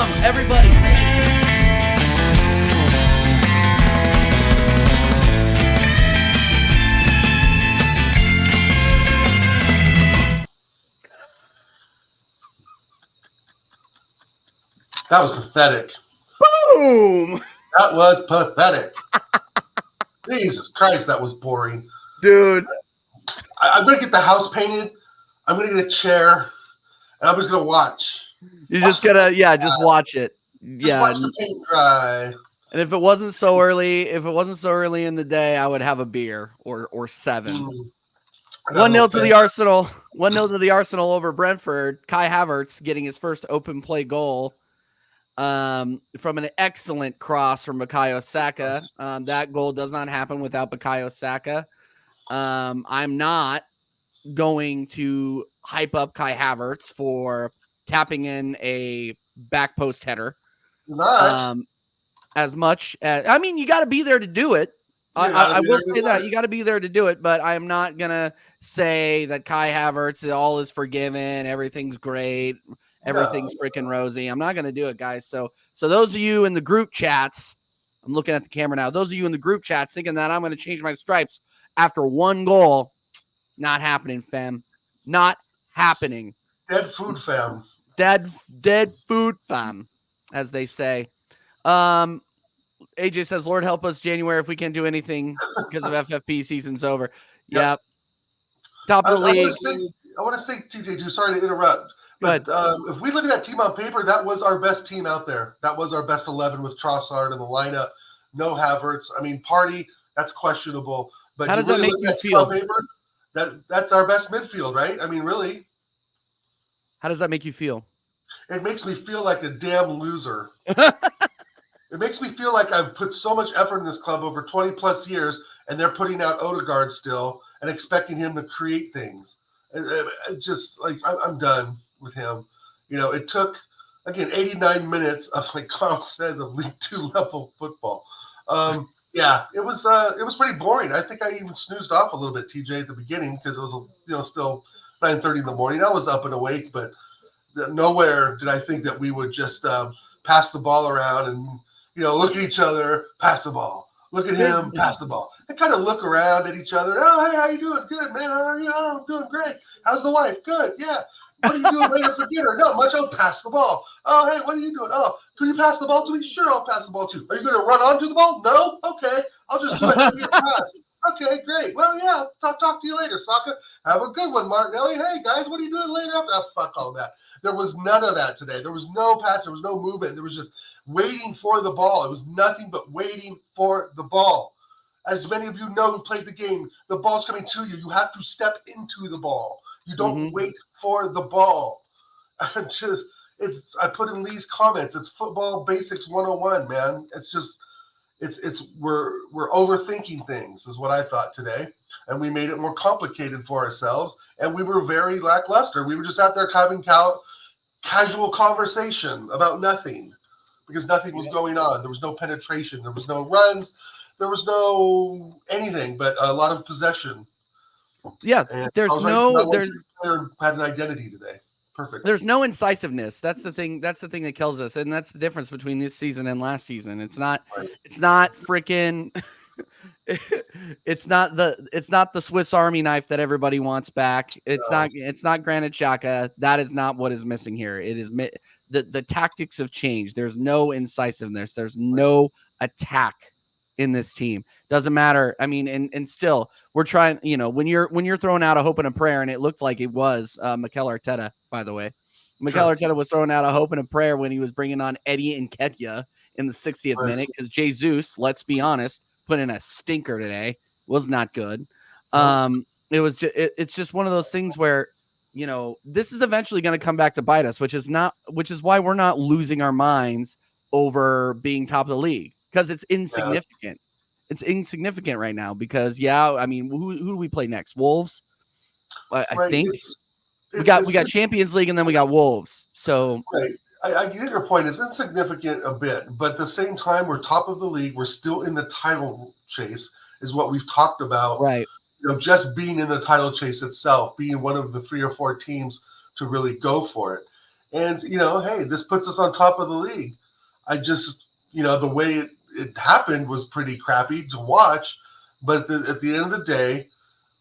welcome, everybody. That was pathetic. Boom! That was pathetic. Jesus Christ, that was boring. Dude. I'm going to get the house painted. I'm going to get a chair. And I'm just going to watch. You're just going to, just watch it. Just watch the paint dry. And if it wasn't so early in the day, I would have a beer or 7. 1-0 to the Arsenal. 1-0 to the Arsenal over Brentford. Kai Havertz getting his first open play goal from an excellent cross from Bukayo Saka. That goal does not happen without Bukayo Saka. I'm not going to hype up Kai Havertz for tapping in a back post header. As much as, I mean, you got to be there to do it. I will say that you got to be there to do it, but I'm not going to say that Kai Havertz, all is forgiven. Everything's great. Everything's freaking rosy. I'm not going to do it, guys. So those of you in the group chats, I'm looking at the camera now. Those of you in the group chats thinking that I'm going to change my stripes after 1 goal, not happening, fam. Not happening. Dead food, fam. Dead food, fam, as they say. AJ says, Lord help us, January, if we can't do anything because of FFP season's over. Yep. Top of the league. I want to say, TJ, sorry to interrupt. But if we look at that team on paper, that was our best team out there. That was our best 11 with Trossard in the lineup. No Havertz. I mean, Party, that's questionable. But how does that make you feel? Paper, that's our best midfield, right? I mean, really. How does that make you feel? It makes me feel like a damn loser. It makes me feel like I've put so much effort in this club over 20 plus years, and they're putting out Odegaard still and expecting him to create things. It just like I'm done with him. You know, it took again 89 minutes of, like Carl says, of League 2 level football. It was pretty boring. I think I even snoozed off a little bit, TJ, at the beginning because it was still 9:30 in the morning. I was up and awake, but nowhere did I think that we would just pass the ball around and look at each other, pass the ball. Look at him, pass the ball. And kind of look around at each other. Oh, hey, how you doing? Good, man. How are you? Oh, I'm doing great. How's the wife? Good, yeah. What are you doing later for dinner? Not much. I'll pass the ball. Oh, hey, what are you doing? Oh, can you pass the ball to me? Sure, I'll pass the ball to you. Are you going to run onto the ball? No? Okay. I'll just do a heavy pass. Okay, great. Well, yeah, I'll talk to you later, Saka. Have a good one, Martinelli. Hey, guys, what are you doing later? Fuck all that. There was none of that today. There was no pass. There was no movement. There was just waiting for the ball. It was nothing but waiting for the ball. As many of you know who played the game, the ball's coming to you. You have to step into the ball. You don't wait for the ball. I put in Lee's comments. It's football basics 101, man. It's just we're overthinking things is what I thought today. And we made it more complicated for ourselves. And we were very lackluster. We were just out there having casual conversation about nothing because nothing was going on. There was no penetration. There was no runs. There was no anything but a lot of possession. Yeah, and there's had an identity today. Perfect. There's no incisiveness. That's the thing. That's the thing that kills us, and that's the difference between this season and last season. It's not freaking. It's not the Swiss Army knife that everybody wants back. It's not Granit Xhaka. That is not what is missing here. It is the tactics have changed. There's no incisiveness. There's no attack in this team. Doesn't matter. I mean, and still we're trying, when you're throwing out a hope and a prayer, and it looked like it was Mikel Arteta, by the way. Mikel Arteta was throwing out a hope and a prayer when he was bringing on Eddie and Nketiah in the 60th minute because Jesus, let's be honest, put in a stinker today. Was not good. It was just, it's just one of those things where, this is eventually going to come back to bite us, which is why we're not losing our minds over being top of the league. Because it's insignificant. Yeah. It's insignificant right now because, I mean, who do we play next? Wolves? I think. We got Champions League and then we got Wolves. So I get your point. It's insignificant a bit, but at the same time, we're top of the league. We're still in the title chase is what we've talked about. Right. Just being in the title chase itself, being one of the 3 or 4 teams to really go for it. And, hey, this puts us on top of the league. I just, the way it happened was pretty crappy to watch. But at the end of the day,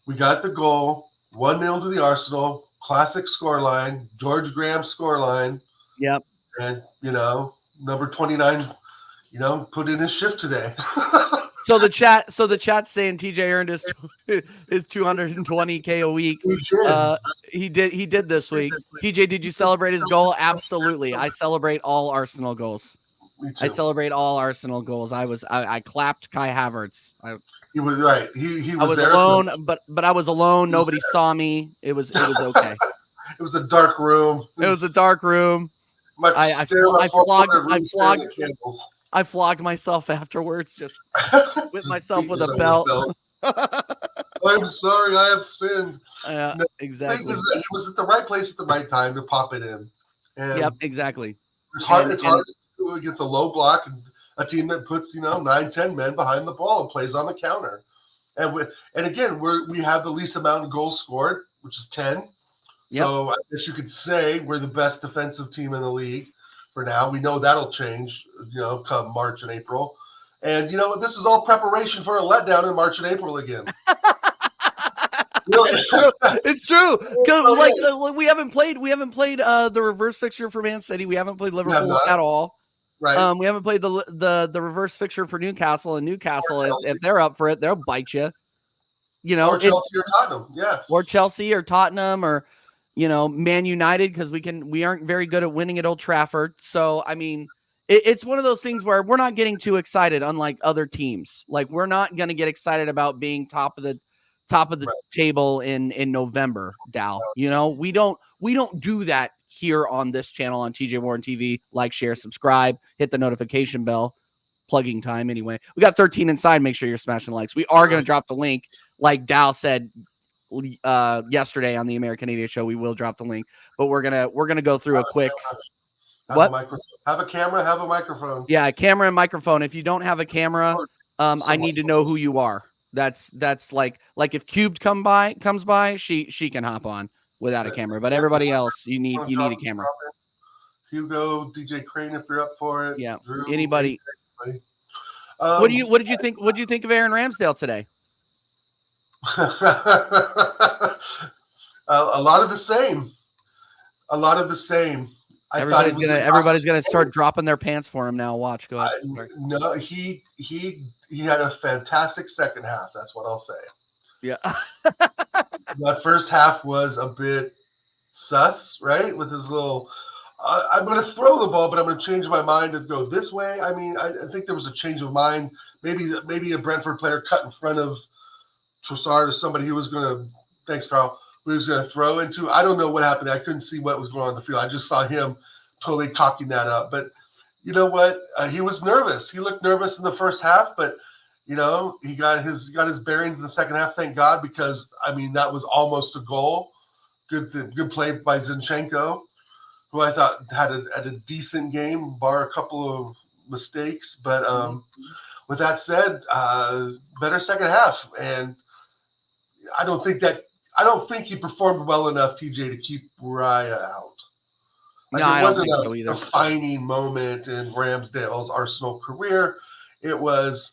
we got the goal, 1-0 to the Arsenal, classic scoreline, George Graham scoreline. Yep. And, number 29, put in his shift today. So the chat's saying TJ earned his 220K a week. He did this week. TJ, did you celebrate his goal? Absolutely. I celebrate all Arsenal goals. Me too. I celebrate all Arsenal goals. I clapped Kai Havertz. He was right. He was, I was there, alone, but I was alone. Nobody saw me. It was okay. It was a dark room. It was a dark room. I flogged myself afterwards, just with myself with a belt. I'm sorry, I have sinned. Exactly. He was at the right place at the right time to pop it in. And yep, exactly. It's hard to do against a low block and a team that puts 9-10 men behind the ball and plays on the counter. And again, we have the least amount of goals scored, which is 10. Yep. So I guess you could say we're the best defensive team in the league for now. We know that'll change, come March and April. And this is all preparation for a letdown in March and April again. It's true. Because we haven't played the reverse fixture for Man City. We haven't played Liverpool at all. Right. We haven't played the reverse fixture for Newcastle, and Newcastle, if they're up for it, they'll bite you. Or Chelsea or Tottenham, yeah. Or Chelsea or Tottenham or Man United, because we aren't very good at winning at Old Trafford. So I mean, it's one of those things where we're not getting too excited, unlike other teams. Like, we're not going to get excited about being top of the table in November, Dal. We don't do that here on this channel on TJ Warren TV. Like, share, subscribe, hit the notification bell. Plugging time anyway. We got 13 inside. Make sure you're smashing likes. We are going to drop the link, like Dal said yesterday on the American Idiot Show. We will drop the link, but we're gonna go through a quick. Have a camera, have a microphone. Yeah, a camera and microphone. If you don't have a camera, I need to know who you are. That's like if Cubed comes by, she can hop on without a camera. But everybody else, you need a camera. Hugo, DJ Crane, if you're up for it. Yeah, Drew, anybody. What did you think? What did you think of Aaron Ramsdale today? A lot of the same. Everybody's gonna start dropping their pants for him now. Watch, go ahead. No, he had a fantastic second half. That's what I'll say. Yeah. That first half was a bit sus, right? With his little, I'm going to throw the ball, but I'm going to change my mind and go this way. I mean, I think there was a change of mind. Maybe a Brentford player cut in front of Trossard or somebody who was going to. Thanks, Carl. Who was going to throw into. I don't know what happened. I couldn't see what was going on in the field. I just saw him totally cocking that up. But you know what? He was nervous. He looked nervous in the first half, but he got his bearings in the second half. Thank God, because I mean that was almost a goal. Good play by Zinchenko, who I thought had a decent game, bar a couple of mistakes. But with that said, better second half, and I don't think he performed well enough, TJ, to keep Raya out. It wasn't a defining moment in Ramsdale's Arsenal career. It was,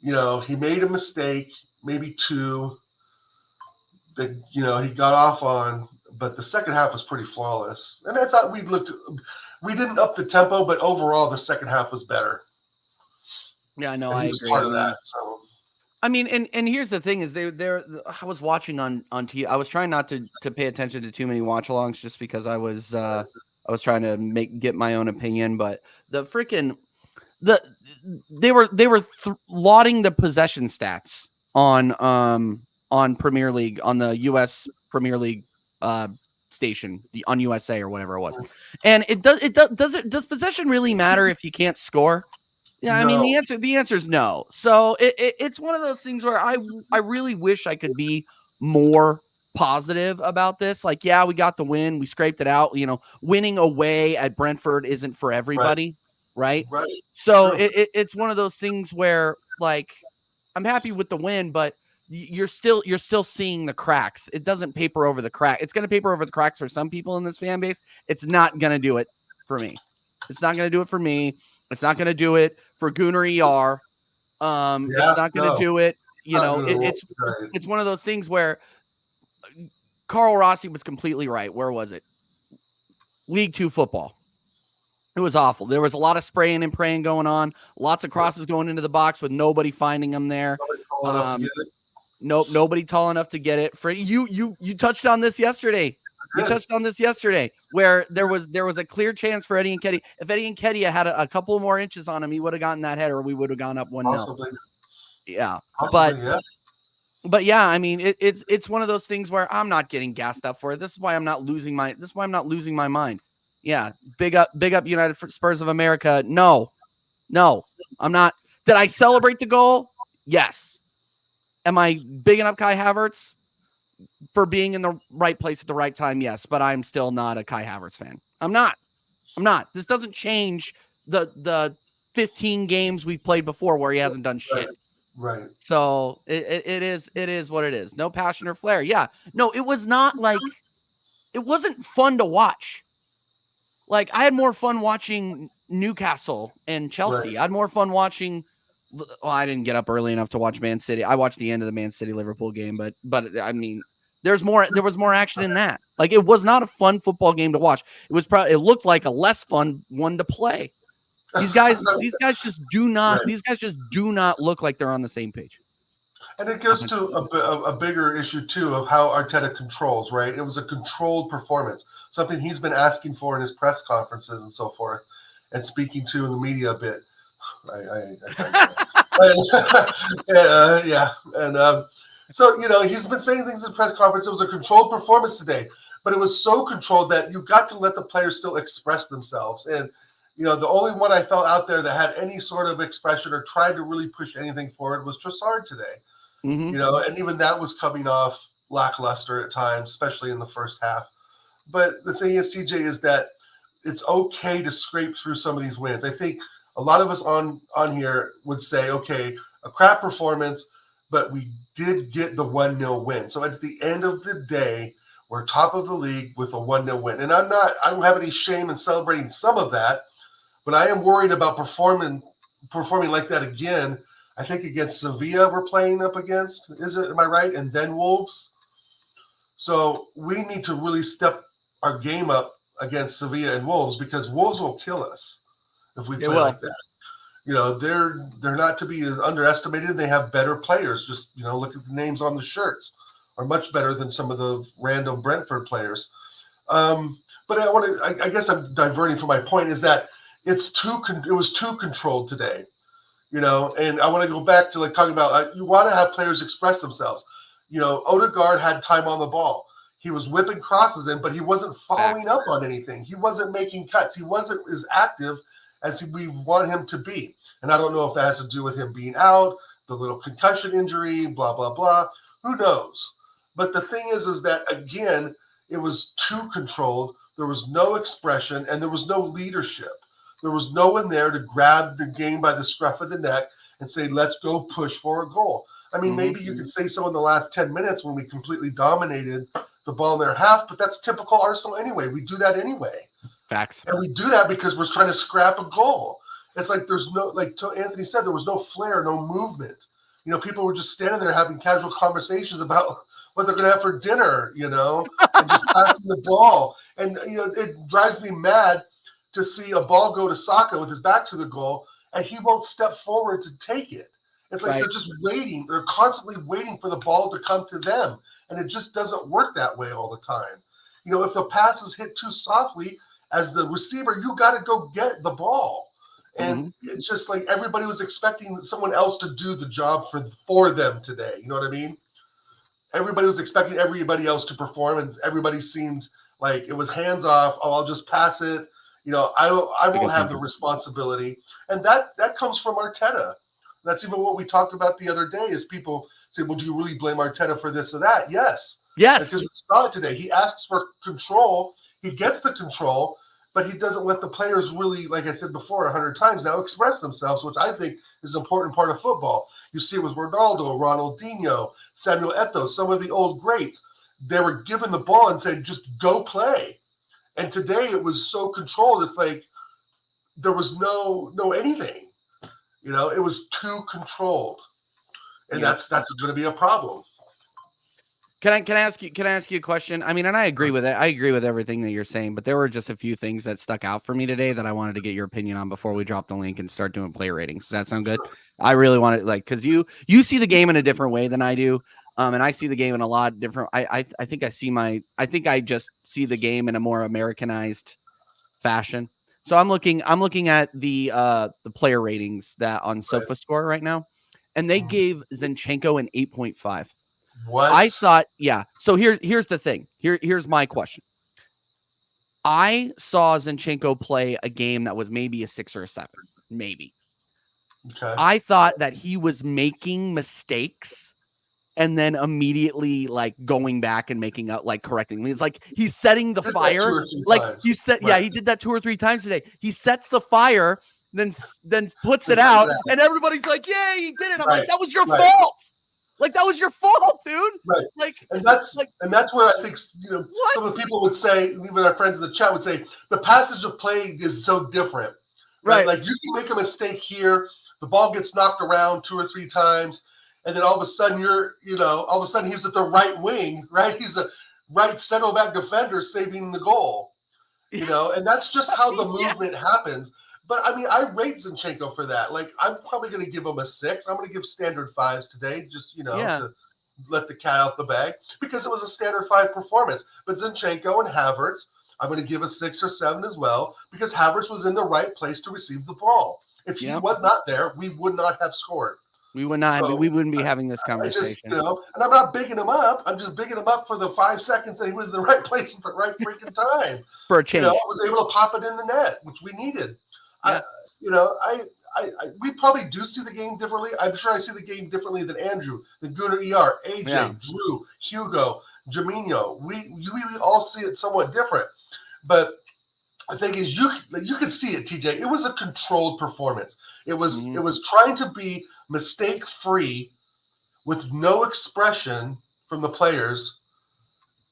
he made a mistake, maybe two, that, he got off on, but the second half was pretty flawless. And I thought we didn't up the tempo, but overall the second half was better. Yeah, I know. I agree. Part of that, so. I mean, and here's the thing is I was watching on TV. I was trying not to pay attention to too many watch alongs just because I was trying to get my own opinion, but they were lauding the possession stats on Premier League, on the US Premier League station on USA or whatever it was. And does possession really matter if you can't score? Yeah, no. I mean the answer is no. So it's one of those things where I really wish I could be more positive about this. Like, yeah, we got the win, we scraped it out. Winning away at Brentford isn't for everybody, right? So it's one of those things where, like, I'm happy with the win, but you're still seeing the cracks. It doesn't paper over the crack. It's going to paper over the cracks for some people in this fan base. It's not going to do it for me. It's not going to do it for me. It's not going to do it for Gooner ER. It's Yeah, not going to no, do it. not gonna work. It's Right. it's one of those things where Carl Rossi was completely right. Where was it? League Two football. It was awful. There was a lot of spraying and praying going on. Lots of crosses going into the box with nobody finding them there. Nobody tall enough to get it. Nope, nobody tall enough to get it. Freddie, you touched on this yesterday. You Good. touched on this yesterday, where there was a clear chance for Eddie Nketiah. If Eddie Nketiah had a couple more inches on him, he would have gotten that header. We would have gone up 1-0. Possibly. Yeah, Possibly, yeah. but yeah, I mean, it's one of those things where I'm not getting gassed up for it. This is why I'm not losing my mind. Yeah, big up United Spurs of America. No, I'm not. Did I celebrate the goal? Yes. Am I bigging up Kai Havertz for being in the right place at the right time? Yes, but I'm still not a Kai Havertz fan. I'm not. This doesn't change the 15 games we've played before where he hasn't done shit. Right. So it is what it is. No passion or flair. Yeah. No, it was not like, it wasn't fun to watch. Like, I had more fun watching Newcastle and Chelsea. Right. I had more fun watching. Well, I didn't get up early enough to watch Man City. I watched the end of the Man City Liverpool game, but I mean, there was more action in that. Like, it was not a fun football game to watch. It looked like a less fun one to play. These guys just do not. Right. These guys just do not look like they're on the same page. And it goes to a bigger issue, too, of how Arteta controls, right? It was a controlled performance, something he's been asking for in his press conferences and so forth, and speaking to in the media a bit. Yeah. And so, he's been saying things in press conference. It was a controlled performance today, but it was so controlled that you got to let the players still express themselves. And, the only one I felt out there that had any sort of expression or tried to really push anything forward was Trossard today. Mm-hmm. And even that was coming off lackluster at times, especially in the first half. But the thing is, TJ, is that it's okay to scrape through some of these wins. I think a lot of us on here would say, okay, a crap performance, but we did get the 1-0 win. So at the end of the day, we're top of the league with a 1-0 win. And I don't have any shame in celebrating some of that, but I am worried about performing like that again. I think against Sevilla we're playing up against. Am I right? And then Wolves. So we need to really step our game up against Sevilla and Wolves, because Wolves will kill us if we play like that. They're not to be underestimated. They have better players. Just, look at the names on the shirts. Are much better than some of the random Brentford players. But I guess I'm diverting from my point, is that it was too controlled today. And I want to go back to talking about you want to have players express themselves. Odegaard had time on the ball. He was whipping crosses in, but he wasn't following up on anything. He wasn't making cuts. He wasn't as active as we want him to be. And I don't know if that has to do with him being out, the little concussion injury, blah, blah, blah. Who knows? But the thing is that, again, it was too controlled. There was no expression, and there was no leadership. There was no one there to grab the game by the scruff of the neck and say, let's go push for a goal. I mean, maybe you could say so in the last 10 minutes when we completely dominated the ball in their half, but that's typical Arsenal anyway. We do that anyway. Facts. And we do that because we're trying to scrap a goal. It's like there's no, like Anthony said, there was no flair, no movement. People were just standing there having casual conversations about what they're going to have for dinner, and just passing the ball. And, it drives me mad to see a ball go to Saka with his back to the goal, and he won't step forward to take it. It's like they're just waiting. They're constantly waiting for the ball to come to them, and it just doesn't work that way all the time. If the pass is hit too softly, as the receiver, you got to go get the ball. And it's just like everybody was expecting someone else to do the job for them today. You know what I mean? Everybody was expecting everybody else to perform, and everybody seemed like it was hands off. Oh, I'll just pass it. I won't have the responsibility. And that comes from Arteta. That's even what we talked about the other day, is people say, well, do you really blame Arteta for this or that? Yes. Yes. Because we saw it today. He asks for control. He gets the control, but he doesn't let the players really, like I said before 100 times now, express themselves, which I think is an important part of football. You see it with Ronaldo, Ronaldinho, Samuel Eto'o, some of the old greats. They were given the ball and said, just go play. And today it was so controlled. It's like there was no anything. It was too controlled. And that's going to be a problem. Can I ask you a question? I mean, and I agree with it. I agree with everything that you're saying, but there were just a few things that stuck out for me today that I wanted to get your opinion on before we drop the link and start doing player ratings. Does that sound good? I really want to because you see the game in a different way than I do. And I see the game in a lot different. I think I just see the game in a more Americanized fashion. So I'm looking at the player ratings that on SofaScore right now, and they gave Zinchenko an 8.5. What? I thought, yeah. So here's the thing. Here's my question. I saw Zinchenko play a game that was maybe a 6 or a 7, maybe. Okay. I thought that he was making mistakes and then immediately like going back and making up, like correcting. It's like he's setting the fire. Like he said, yeah, he did that 2 or 3 times today. He sets the fire, then puts it out, and everybody's like, "Yeah, he did it." I'm like, "That was your fault." Like that was your fault, dude. Right. Like, and that's where I think some of the people would say, even our friends in the chat would say, the passage of play is so different. Right. Like you can make a mistake here, the ball gets knocked around 2 or 3 times, and then all of a sudden he's at the right wing, right? He's a right center back defender saving the goal. And that's just how the movement happens. But, I mean, I rate Zinchenko for that. Like, I'm probably going to give him a 6. I'm going to give standard 5s today, just, to let the cat out the bag, because it was a standard 5 performance. But Zinchenko and Havertz, I'm going to give a 6 or 7 as well, because Havertz was in the right place to receive the ball. If he was not there, we would not have scored. We would not. So, we wouldn't be having this conversation. And I'm not bigging him up. I'm just bigging him up for the 5 seconds that he was in the right place at the right freaking time. For a change. I was able to pop it in the net, which we needed. Yeah. We probably do see the game differently. I'm sure I see the game differently than Andrew, than Gunnar ER, AJ, Drew, Hugo, Jaminho. We all see it somewhat different. But the thing is, you can see it, TJ. It was a controlled performance. It was trying to be mistake-free with no expression from the players,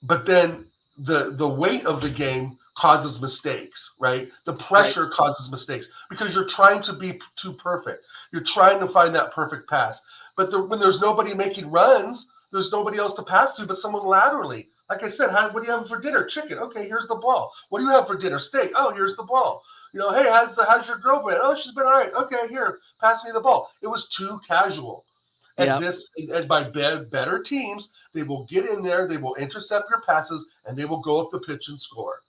but then the weight of the game causes mistakes, right? The pressure causes mistakes because you're trying to be too perfect. You're trying to find that perfect pass. But when there's nobody making runs, there's nobody else to pass to but someone laterally. Like I said, what do you have for dinner? Chicken. Okay, here's the ball. What do you have for dinner? Steak. Oh, here's the ball. Hey, how's your girl been? Oh, she's been all right. Okay, here, pass me the ball. It was too casual. And by better teams, they will get in there, they will intercept your passes, and they will go up the pitch and score.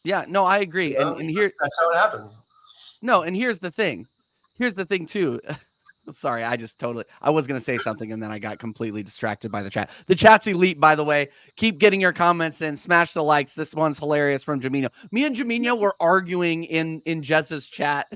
Yeah, no, I agree. And here that's how it happens. No, and here's the thing. Here's the thing too. Sorry, I was going to say something and then I got completely distracted by the chat. The chat's elite, by the way. Keep getting your comments in. Smash the likes. This one's hilarious from Jaminho. Me and Jaminho were arguing in Jez's chat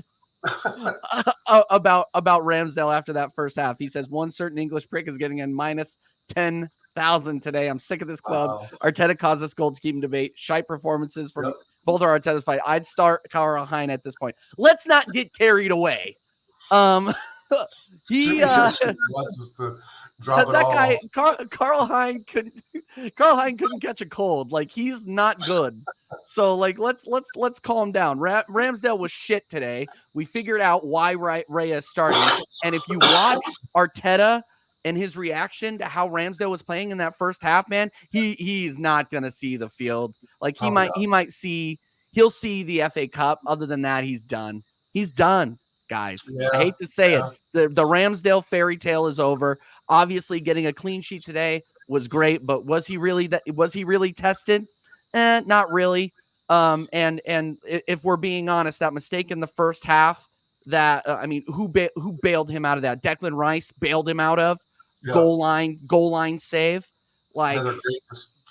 about Ramsdale after that first half. He says one certain English prick is getting a minus 10,000 today. I'm sick of this club. Arteta caused us goal to keep in debate. Shite performances from both our Arteta's fight. I'd start Carl Hein at this point. Let's not get carried away. Carl Hein couldn't catch a cold. Like he's not good. So like let's calm down. Ramsdale was shit today. We figured out why Raya is starting. And if you watch Arteta and his reaction to how Ramsdale was playing in that first half, man, he's not gonna see the field. Like he'll see the FA Cup. Other than that, he's done. He's done, guys. I hate to say it. The Ramsdale fairy tale is over. Obviously, getting a clean sheet today was great, but was he really tested? Not really. And if we're being honest, that mistake in the first half, who bailed him out of that? Declan Rice bailed him out of goal line save. Like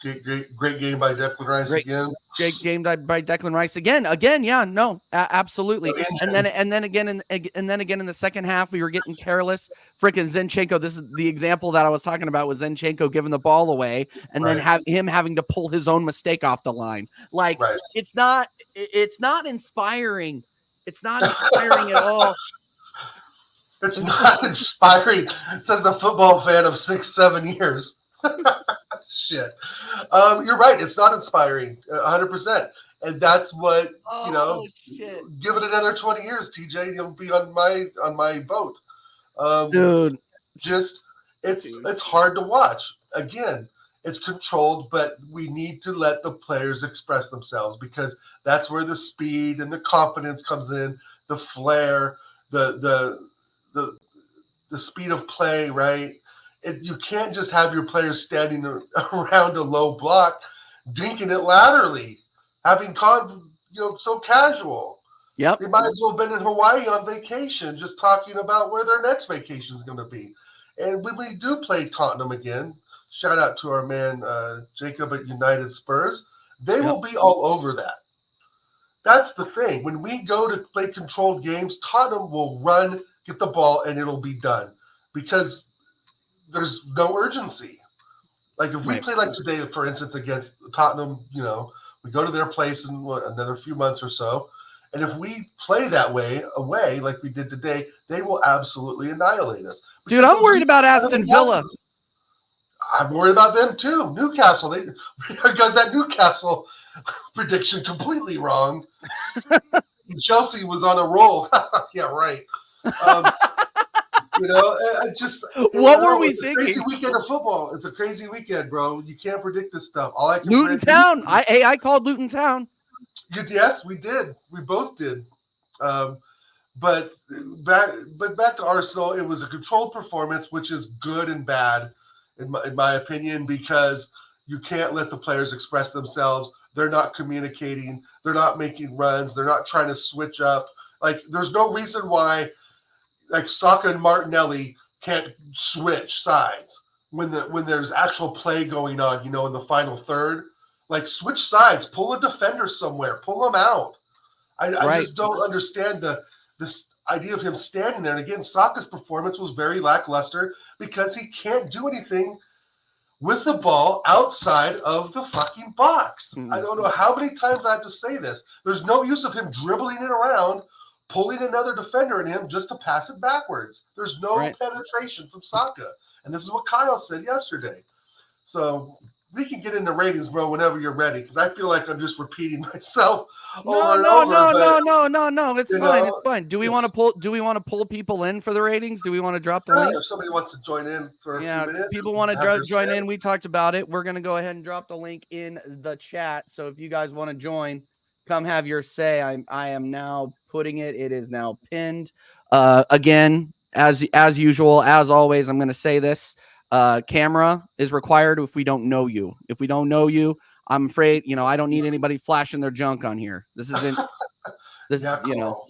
Great game by Declan Rice Great, again. great game by Declan Rice again. Yeah, no, absolutely. And then again in the second half, we were getting careless. Freaking Zinchenko. This is the example that I was talking about with Zinchenko giving the ball away, and then him having to pull his own mistake off the line. Like it's not inspiring. It's not inspiring at all. It's not inspiring, says the football fan of 6-7 years. Shit. You're right. It's not inspiring, 100%. And that's what, shit. Give it another 20 years, TJ. You'll be on my boat. Dude. Just, it's hard to watch. Again, it's controlled, but we need to let the players express themselves because that's where the speed and the confidence comes in, the flair, the speed of play, right? You can't just have your players standing around a low block, dinking it laterally, having so casual. Yep. They might as well have been in Hawaii on vacation, just talking about where their next vacation is going to be. And when we do play Tottenham again, shout out to our man Jacob at United Spurs, they will be all over that. That's the thing. When we go to play controlled games, Tottenham will run, get the ball, and it'll be done because there's no urgency. Like if we play like today, for instance, against Tottenham, we go to their place in another few months or so. And if we play that way away like we did today, they will absolutely annihilate us. Dude, I'm worried about Aston Villa. I'm worried about them too. Newcastle, I got that Newcastle prediction completely wrong. Chelsea was on a roll. Yeah, right. What were we thinking? Crazy weekend of football. It's a crazy weekend, bro. You can't predict this stuff. All I can Luton Town. I called Luton Town. Yes, we did. We both did. But back to Arsenal, it was a controlled performance, which is good and bad, in my opinion, because you can't let the players express themselves. They're not communicating. They're not making runs. They're not trying to switch up. Like, there's no reason why, like, Saka and Martinelli can't switch sides when there's actual play going on, in the final third. Like, switch sides, pull a defender somewhere, pull them out. I just don't understand this idea of him standing there. And again, Saka's performance was very lackluster because he can't do anything with the ball outside of the fucking box. Mm-hmm. I don't know how many times I have to say this. There's no use of him dribbling it around, pulling another defender in him just to pass it backwards. There's no penetration from Saka. And this is what Kyle said yesterday. So we can get into ratings, bro, whenever you're ready, because I feel like I'm just repeating myself over and over. No. It's fine. It's fine. Do we want to pull people in for the ratings? Do we want to drop the link? If somebody wants to join in for a few minutes. People want to join in. We talked about it. We're gonna go ahead and drop the link in the chat. So if you guys want to join, come have your say. I am now putting it. It is now pinned. Again, as usual, as always, I'm gonna say this. Camera is required if we don't know you. If we don't know you, I'm afraid, I don't need anybody flashing their junk on here. This isn't this, Carl.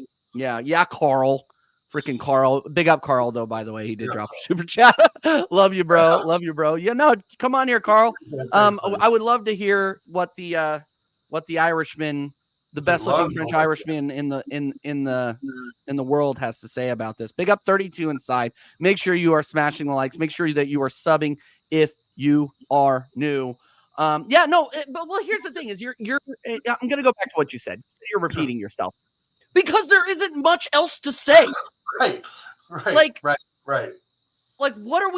Carl. Freaking Carl. Big up Carl, though, by the way. He did drop a super chat. Love you, bro. Love you, bro. Come on here, Carl. I would love to hear what the Irishman, the best looking French Irishman in the world, has to say about this. Big up 32 inside. Make sure you are smashing the likes. Make sure that you are subbing if you are new. But here's the thing: is you're. I'm gonna go back to what you said. You're repeating yourself because there isn't much else to say. Right. Like, what are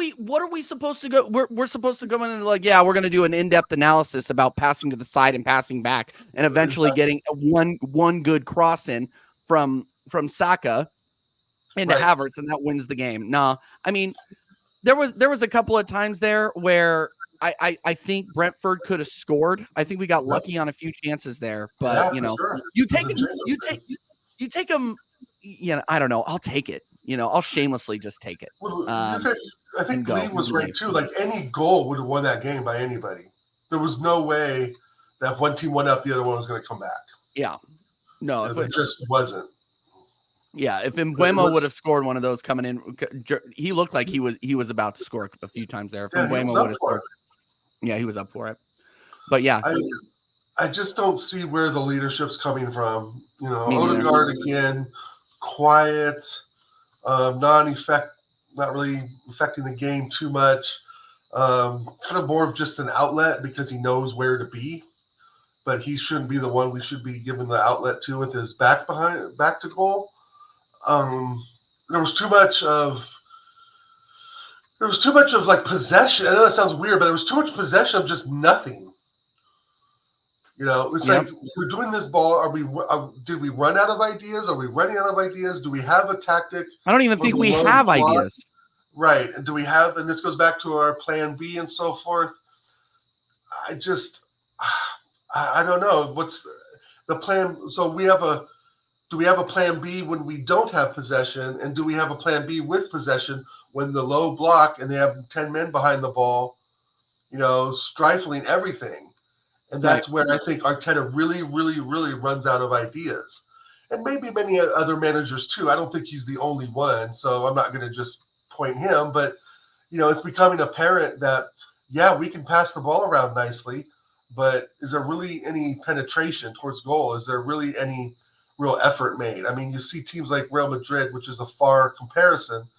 we supposed to go? We're supposed to go in and we're going to do an in-depth analysis about passing to the side and passing back, and eventually getting one good cross in from Saka into Havertz, and that wins the game. No, I mean, there was a couple of times there where I think Brentford could have scored. I think we got lucky on a few chances there, but you take them. I don't know. I'll take it. I'll shamelessly just take it. Well, I think Lee was right too. Like, any goal would have won that game by anybody. There was no way that if one team went up, the other one was going to come back. Yeah. No, it just wasn't. Yeah, if Mbeumo would have scored one of those coming in, he looked like he was about to score a few times there. If Mbeumo would have scored. Yeah, he was up for it. But yeah, I I just don't see where the leadership's coming from. me neither. Odegaard again, quiet, non-effect, not really affecting the game too much. Kind of more of just an outlet because he knows where to be, but he shouldn't be the one we should be giving the outlet to with his back to goal. Um, there was too much of like possession. I know that sounds weird, but there was too much possession of just nothing. It's Yep. like we're doing this ball. Did we run out of ideas? Are we running out of ideas? Do we have a tactic I don't even for think the we low have block? ideas. Right. And do we have, and this goes back to our plan B and so forth. I just, I don't know. What's the plan? So do we have a plan B when we don't have possession? And do we have a plan B with possession when the low block and they have 10 men behind the ball, stifling everything? And Right. that's where I think Arteta really, really, really runs out of ideas. And maybe many other managers too. I don't think he's the only one. So I'm not going to just point him. But, it's becoming apparent that, yeah, we can pass the ball around nicely. But is there really any penetration towards goal? Is there really any real effort made? I mean, you see teams like Real Madrid, which is a far comparison,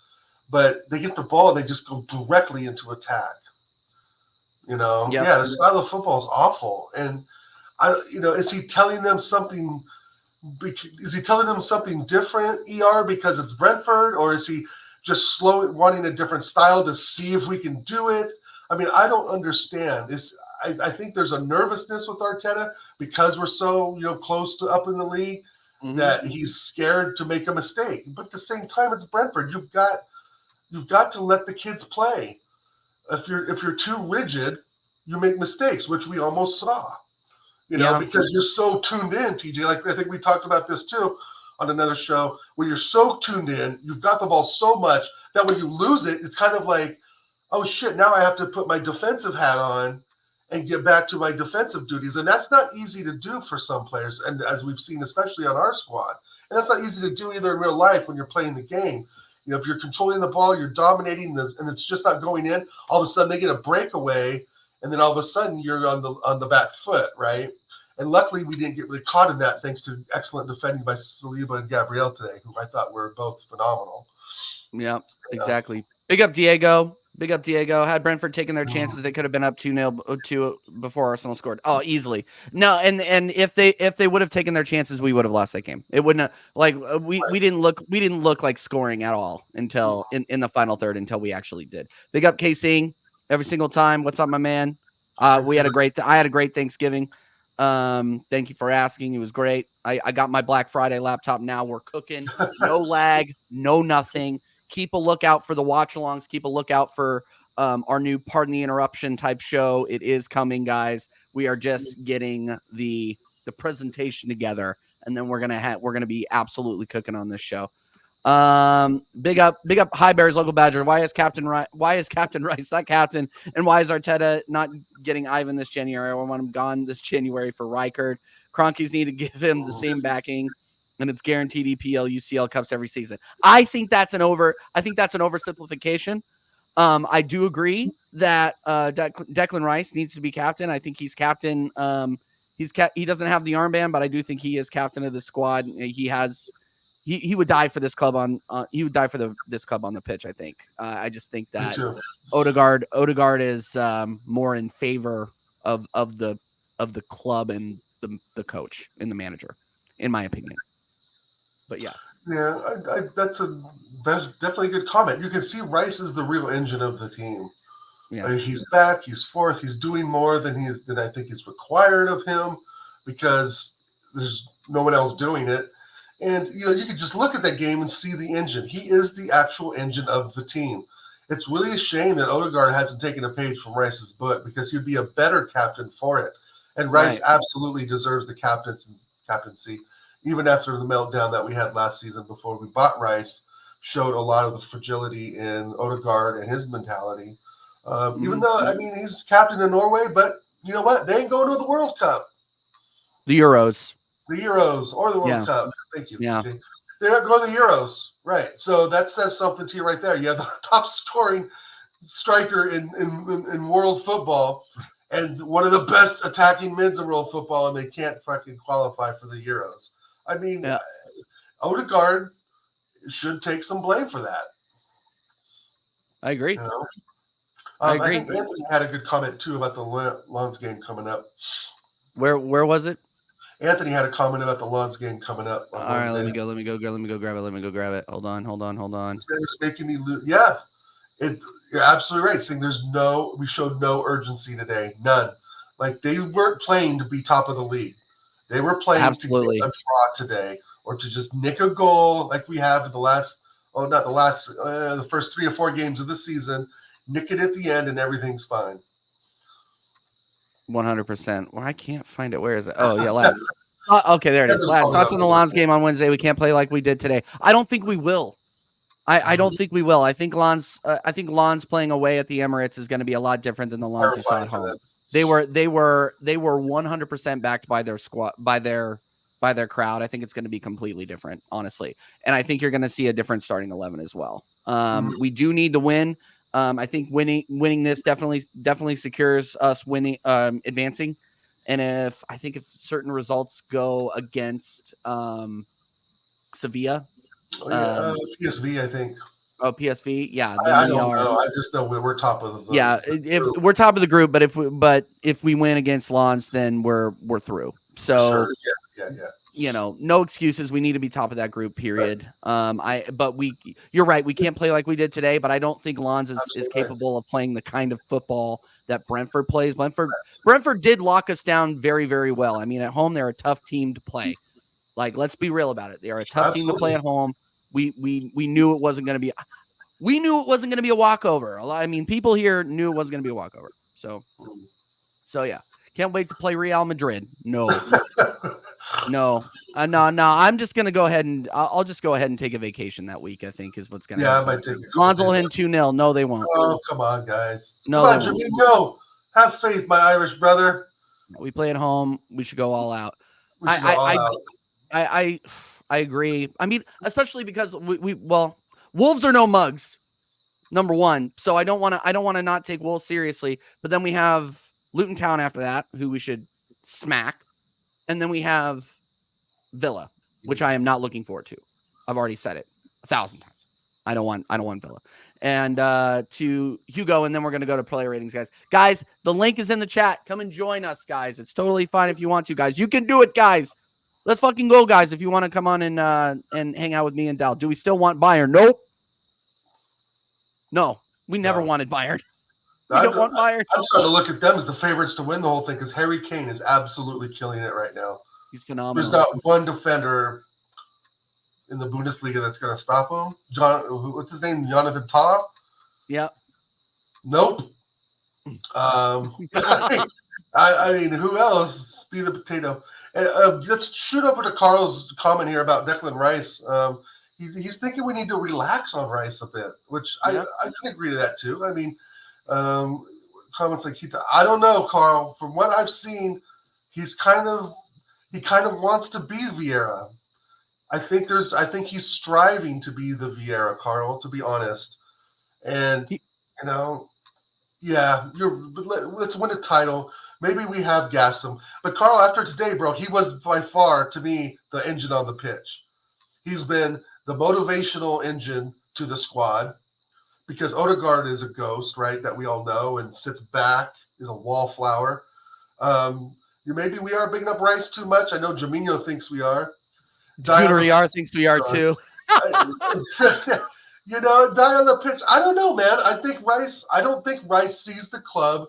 but they get the ball and they just go directly into attack. Yep. Yeah, the style of football is awful. And is he telling them something? Is he telling them something different, because it's Brentford, or is he just wanting a different style to see if we can do it? I mean, I don't understand. I think there's a nervousness with Arteta because we're so close to up in the league that he's scared to make a mistake. But at the same time, it's Brentford. You've got to let the kids play. If you're too rigid, you make mistakes, which we almost saw. Because you're so tuned in, TJ. Like I think we talked about this too on another show, where you're so tuned in, you've got the ball so much that when you lose it, it's kind of like, oh shit, now I have to put my defensive hat on and get back to my defensive duties. And that's not easy to do for some players, and as we've seen, especially on our squad. And that's not easy to do either in real life when you're playing the game. If you're controlling the ball, you're dominating, and it's just not going in, all of a sudden they get a breakaway, and then all of a sudden you're on the back foot, right? And luckily we didn't get really caught in that thanks to excellent defending by Saliba and Gabriel today, who I thought were both phenomenal. Yeah, exactly. Big up Diego. Big up Diego. Had Brentford taken their chances, they could have been up 2-0 before Arsenal scored. Oh, easily. No, and if they would have taken their chances, we would have lost that game. It wouldn't have, like we didn't look like scoring at all until in the final third until we actually did. Big up K-Sing every single time. What's up, my man? I had a great Thanksgiving. Thank you for asking. It was great. I got my Black Friday laptop now. We're cooking. No lag, no nothing. Keep a lookout for the watch alongs. Keep a lookout for our new Pardon the Interruption type show. It is coming, guys. We are just getting the presentation together, and then we're gonna be absolutely cooking on this show. Big up High Bears local badger. Why is Captain Rice not captain? And why is Arteta not getting Ivan this January? I want him gone this January for Rijkaard. Cronkies need to give him the same backing, and it's guaranteed EPL, UCL Cups every season. I think that's an oversimplification. I do agree that Declan Rice needs to be captain. I think he's captain. He doesn't have the armband, but I do think he is captain of the squad. He would die for this club this club on the pitch. I think. I just think that Odegaard is more in favor of the club and the coach and the manager, in my opinion. But yeah. Yeah, that's definitely a good comment. You can see Rice is the real engine of the team. Yeah. He's back. He's fourth. He's doing more than I think is required of him because there's no one else doing it. And you can just look at that game and see the engine. He is the actual engine of the team. It's really a shame that Odegaard hasn't taken a page from Rice's book because he'd be a better captain for it. And Rice absolutely deserves the captaincy. Even after the meltdown that we had last season before we bought Rice, showed a lot of the fragility in Odegaard and his mentality. Even though, he's captain of Norway, but you know what? They ain't going to the World Cup. The Euros or the World Cup. Thank you. Yeah. Okay. They're not going to the Euros. Right. So that says something to you right there. You have the top scoring striker in world football, and one of the best attacking mids in world football, and they can't fucking qualify for the Euros. I mean, Yeah. Odegaard should take some blame for that. I agree. You know? I I agree. think Anthony had a good comment too about the Lons game coming up. Where was it? Anthony had a comment about the Lons game coming up. All right, let me go grab it. Hold on. This man was making me lose. Yeah, you're absolutely right. Saying we showed no urgency today, none. Like they weren't playing to be top of the league. They were playing to get a draw today, or to just nick a goal like we have in the first 3 or 4 games of the season. Nick it at the end, and everything's fine. 100%. Well, I can't find it. Where is it? Oh, yeah, lads. Okay, there it is. Lads, thoughts on the Lons game on Wednesday. We can't play like we did today. I don't think we will. I don't think we will. I think Lons playing away at the Emirates is going to be a lot different than the Lons you saw at home. They were 100% backed by their squad, by their crowd. I think it's going to be completely different, honestly. And I think you're going to see a different starting 11 as well. We do need to win. I think winning this definitely secures us advancing. And if certain results go against Sevilla, PSV, I think. Oh, PSV, yeah. I don't know. I just know we're top of the. Yeah, if we're top of the group, but if we win against Lons, then we're through. So sure. Yeah. You know, no excuses. We need to be top of that group, period. Right. You're right. We can't play like we did today, but I don't think Lons is capable of playing the kind of football that Brentford plays. Brentford did lock us down very, very well. I mean, at home, they're a tough team to play. Like, let's be real about it. They are a tough team to play at home. We knew it wasn't going to be. We knew it wasn't going to be a walkover. I mean, people here knew it wasn't going to be a walkover. So yeah, can't wait to play Real Madrid. No. No. I'm just gonna go ahead and I'll just go ahead and take a vacation that week. I think is what's gonna happen. I might take. Lons will win 2-0. No, they won't. Oh, come on, guys. No, come on, Jamino. Have faith, my Irish brother. We play at home. We should go all out. I agree. I mean, especially because Wolves are no mugs. Number one, so I don't want to not take Wolves seriously. But then we have Luton Town after that, who we should smack. And then we have Villa, which I am not looking forward to. I've already said it 1,000 times. I don't want Villa. And to Hugo, and then we're going to go to player ratings, guys. Guys, the link is in the chat. Come and join us, guys. It's totally fine if you want to, guys. You can do it, guys. Let's fucking go, guys, if you want to come on and hang out with me and Dal. Do we still want Bayern? Nope. No, we never wanted Bayern. We don't want Bayern. I'm starting to look at them as the favorites to win the whole thing because Harry Kane is absolutely killing it right now. He's phenomenal. There's not one defender in the Bundesliga that's going to stop him. What's his name? Jonathan Tah? Yeah. Nope. I mean, who else? Be the potato. Let's shoot over to Carl's comment here about Declan Rice. He's thinking we need to relax on Rice a bit, which I can agree to that too. I mean, comments like I don't know, Carl. From what I've seen, he kind of wants to be Vieira. I think he's striving to be the Vieira, Carl. To be honest, and let's win a title. Maybe we have gassed him, but Carl, after today, bro, he was by far to me the engine on the pitch. He's been the motivational engine to the squad. Because Odegaard is a ghost, right, that we all know, and sits back, is a wallflower. Maybe we are bigging up Rice too much. I know Jamino thinks we are. Junior thinks we are too. Die on the pitch. I don't know, man. I don't think Rice sees the club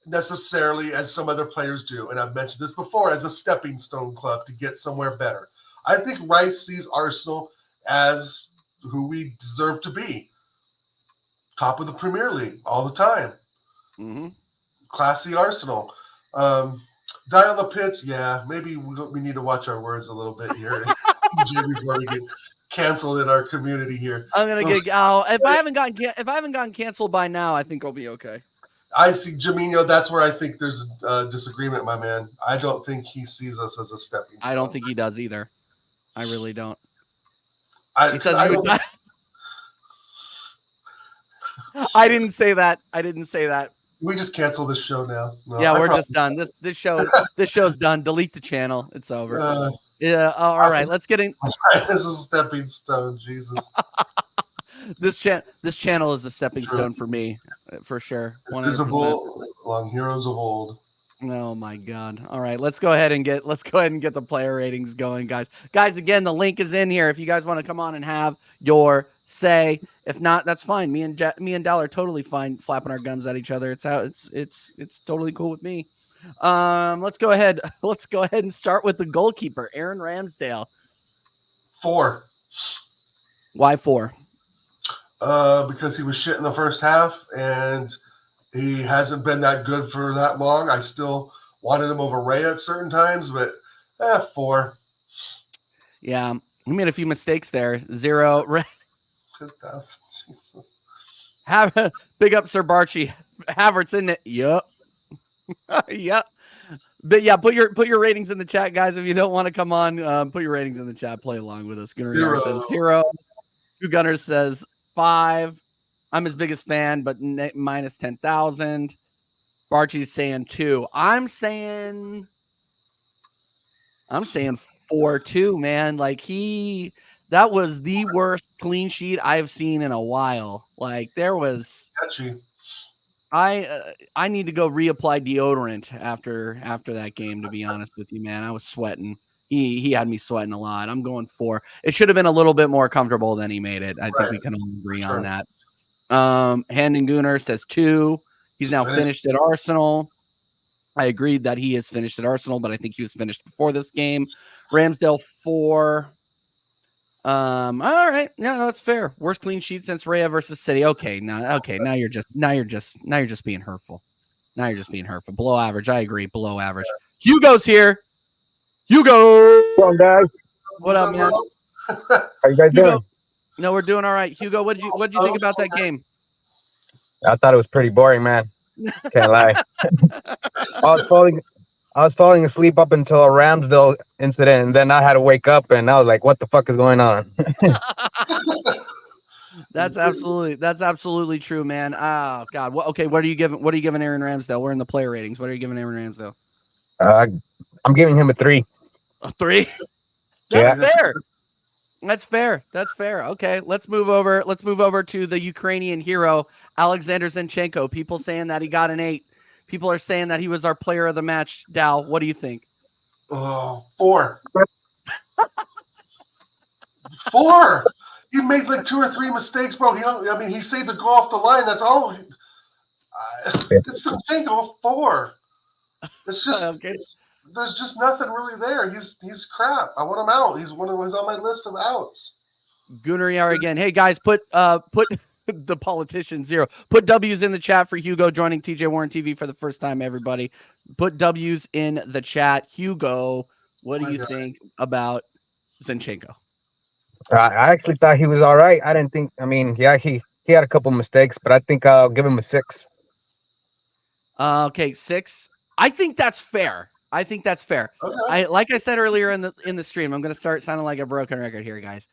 necessarily as some other players do. And I've mentioned this before, as a stepping stone club to get somewhere better. I think Rice sees Arsenal as who we deserve to be. Top of the Premier League all the time. Mm-hmm. Classy Arsenal. Die on the pitch. Yeah, maybe we need to watch our words a little bit here before we get canceled in our community here. I'm gonna get if I haven't gotten canceled by now, I think I'll be okay. I see Jamino. That's where I think there's a disagreement, my man. I don't think he sees us as a stepping stone. I don't think he does either. I really don't. He says I didn't say that. we just cancel this show now? No, Yeah, we're just done. This show's done. Delete the channel. It's over. Yeah. All right. Let's get in. This is a stepping stone. Jesus. This channel is a stepping stone for me, for sure. 100%. Visible along heroes of old. Oh my God! All right, let's go ahead and get the player ratings going, guys. Guys, again, the link is in here if you guys want to come on and have your say. If not, that's fine. Me and Dal are totally fine flapping our gums at each other. It's totally cool with me. Let's go ahead and start with the goalkeeper, Aaron Ramsdale. 4. Why 4? Because he was shit in the first half, and he hasn't been that good for that long. I still wanted him over Ray at certain times, but 4. Yeah, he made a few mistakes there. 0. Jesus. Big up Sir Barchi. Havertz in it. Yup. Yep. But yeah, put your ratings in the chat, guys. If you don't want to come on, put your ratings in the chat. Play along with us. Gunnar says 0. Two Gunners says 5. I'm his biggest fan, but minus 10,000. Barchi's saying 2. I'm saying 4 too, man. Like that was the worst clean sheet I've seen in a while. Like there was. Catchy. I need to go reapply deodorant after that game, to be honest with you, man. I was sweating. He had me sweating a lot. I'm going 4. It should have been a little bit more comfortable than he made it. I think we can all agree on that. Handon Gunnar says 2. He's now finished at Arsenal. I agreed that he is finished at Arsenal, but I think he was finished before this game. Ramsdale 4. All right. Yeah, no, that's fair. Worst clean sheet since Raya versus City. Okay, now you're just being hurtful. Now you're just being hurtful. Below average. I agree. Below average. Hugo's here. Hugo. Come on, guys. What up, man? How you guys doing? No, we're doing all right. Hugo, what did you think about that game? I thought it was pretty boring, man. Can't lie. I was falling asleep up until a Ramsdale incident, and then I had to wake up, and I was like, "What the fuck is going on?" That's absolutely true, man. Oh God. What are you giving Aaron Ramsdale? We're in the player ratings. What are you giving Aaron Ramsdale? I'm giving him a 3. A 3? That's fair. That's fair. Okay, let's move over to the Ukrainian hero, Alexander Zinchenko. People saying that he got an 8. People are saying that he was our player of the match. Dal, what do you think? 4. 4. He made like 2 or 3 mistakes, bro. He saved the goal off the line. That's all. It's Zinchenko 4. It's just okay. There's just nothing really there. He's crap. I want him out. He's on my list of outs. Gunnar again. Hey guys, put the politician 0. Put W's in the chat for Hugo joining TJ Warren TV for the first time, everybody. Put W's in the chat. Hugo, what do you think about Zinchenko? I actually thought he was all right. I didn't think. I mean, yeah, he had a couple mistakes, but I think I'll give him a 6. Okay, 6. I think that's fair. Okay. Like I said earlier in the stream, I'm gonna start sounding like a broken record here, guys.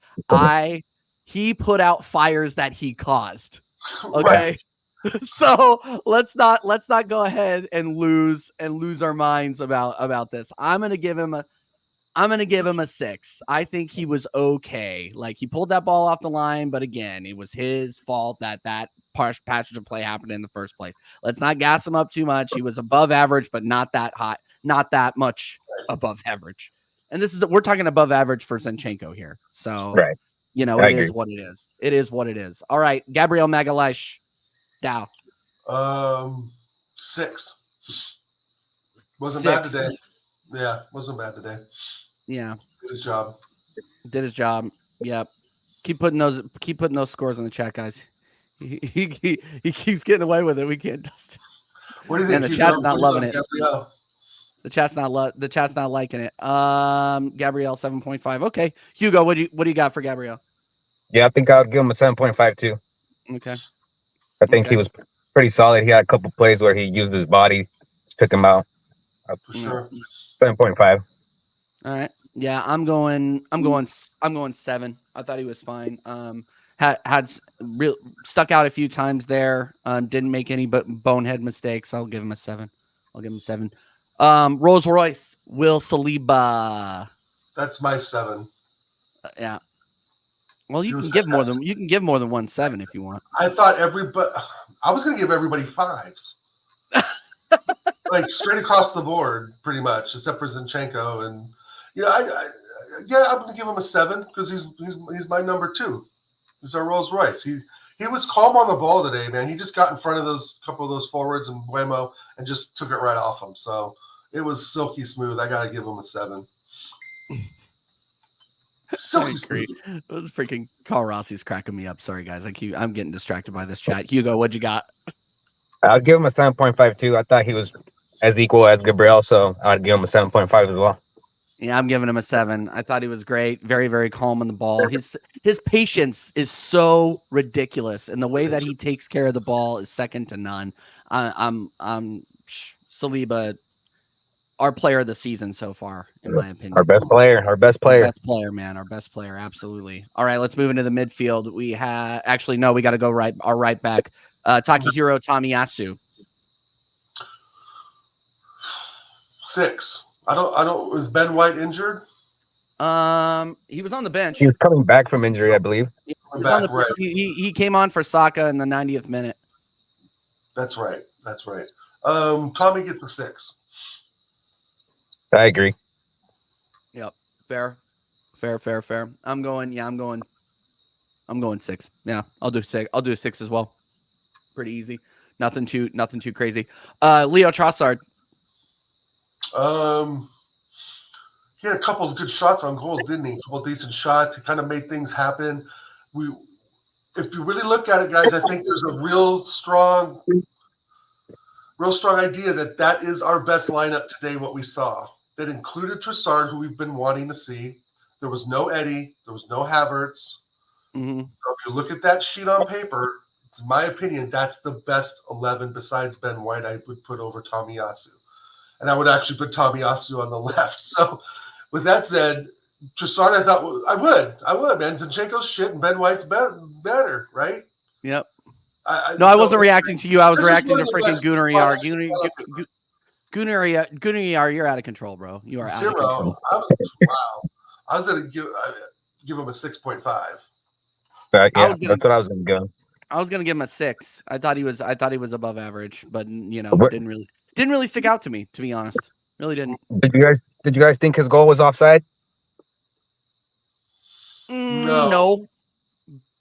He put out fires that he caused. Okay. Right. So let's not go ahead and lose our minds about this. I'm gonna give him a 6. I think he was okay. Like he pulled that ball off the line, but again, it was his fault that passage of play happened in the first place. Let's not gas him up too much. He was above average, but not that hot, not that much above average. And we're talking above average for Zinchenko here. So right. It is what it is. It is what it is. All right, Gabriel Magalhaes, Dow. 6. Wasn't bad today. Yeah, wasn't bad today. Yeah. Did his job. Yep. Keep putting those scores in the chat, guys. He keeps getting away with it. We can't just. What do you think? And the chat's not loving it. Gabrielle? The chat's not liking it. Gabrielle 7.5. Okay. Hugo, what do you got for Gabrielle? Yeah, I think I would give him a 7.5 too. Okay. I think he was pretty solid. He had a couple plays where he used his body to pick him out. For sure. 7.5. All right. Yeah, I'm going 7. I thought he was fine. real stuck out a few times there. Didn't make any but bonehead mistakes. I'll give him a 7. Rolls Royce, Will Saliba. That's my 7. Yeah. Well, He was you can give more than 1 7 if you want. I thought I was going to give everybody 5s. Like straight across the board, pretty much, except for Zinchenko. And I'm going to give him a 7 because he's my number 2. He's our Rolls Royce. He was calm on the ball today, man. He just got in front of those couple of those forwards and Buemo and just took it right off him. So it was silky smooth. I got to give him a 7. Silky smooth. Freaking Carl Rossi's cracking me up. Sorry, guys. I'm getting distracted by this chat. Hugo, what'd you got? I'll give him a 7.52. I thought he was as equal as Gabriel, so I'd give him a 7.5 as well. Yeah, I'm giving him a 7. I thought he was great. Very, very calm on the ball. His patience is so ridiculous, and the way that he takes care of the ball is second to none. I'm Saliba, our player of the season so far, in my opinion. Our best player, man. Our best player, absolutely. All right, let's move into the midfield. We got to go right back. Takahiro Tomiyasu. 6. I don't. Was Ben White injured? He was on the bench. He was coming back from injury, I believe. He came on for Saka in the 90th minute. That's right. Tommy gets a 6. I agree. Yep. Fair. I'm going 6. Yeah, I'll do 6. I'll do a 6 as well. Pretty easy. Nothing too crazy. Leo Trossard. He had a couple of good shots on goal, didn't he? A couple of decent shots. He kind of made things happen. If you really look at it, guys, I think there's a real strong idea that is our best lineup today. What we saw that included Trossard, who we've been wanting to see. There was no Eddie. There was no Havertz. Mm-hmm. So if you look at that sheet on paper, in my opinion, that's the best 11 besides Ben White. I would put over Tomiyasu. And I would actually put Tomiyasu on the left. So with that said, Trossard, I thought I would, man. Zinchenko's shit and Ben White's better, right? Yep. I wasn't reacting to you. I was reacting to freaking Gunnar. Gunnar, you're out of control, bro. You are out of control. I was going to give him a 6.5. That's what I was going to go. I was going to give him a 6. I thought he was above average, but didn't really stick out to me, to be honest. Really didn't. Did you guys think his goal was offside? No.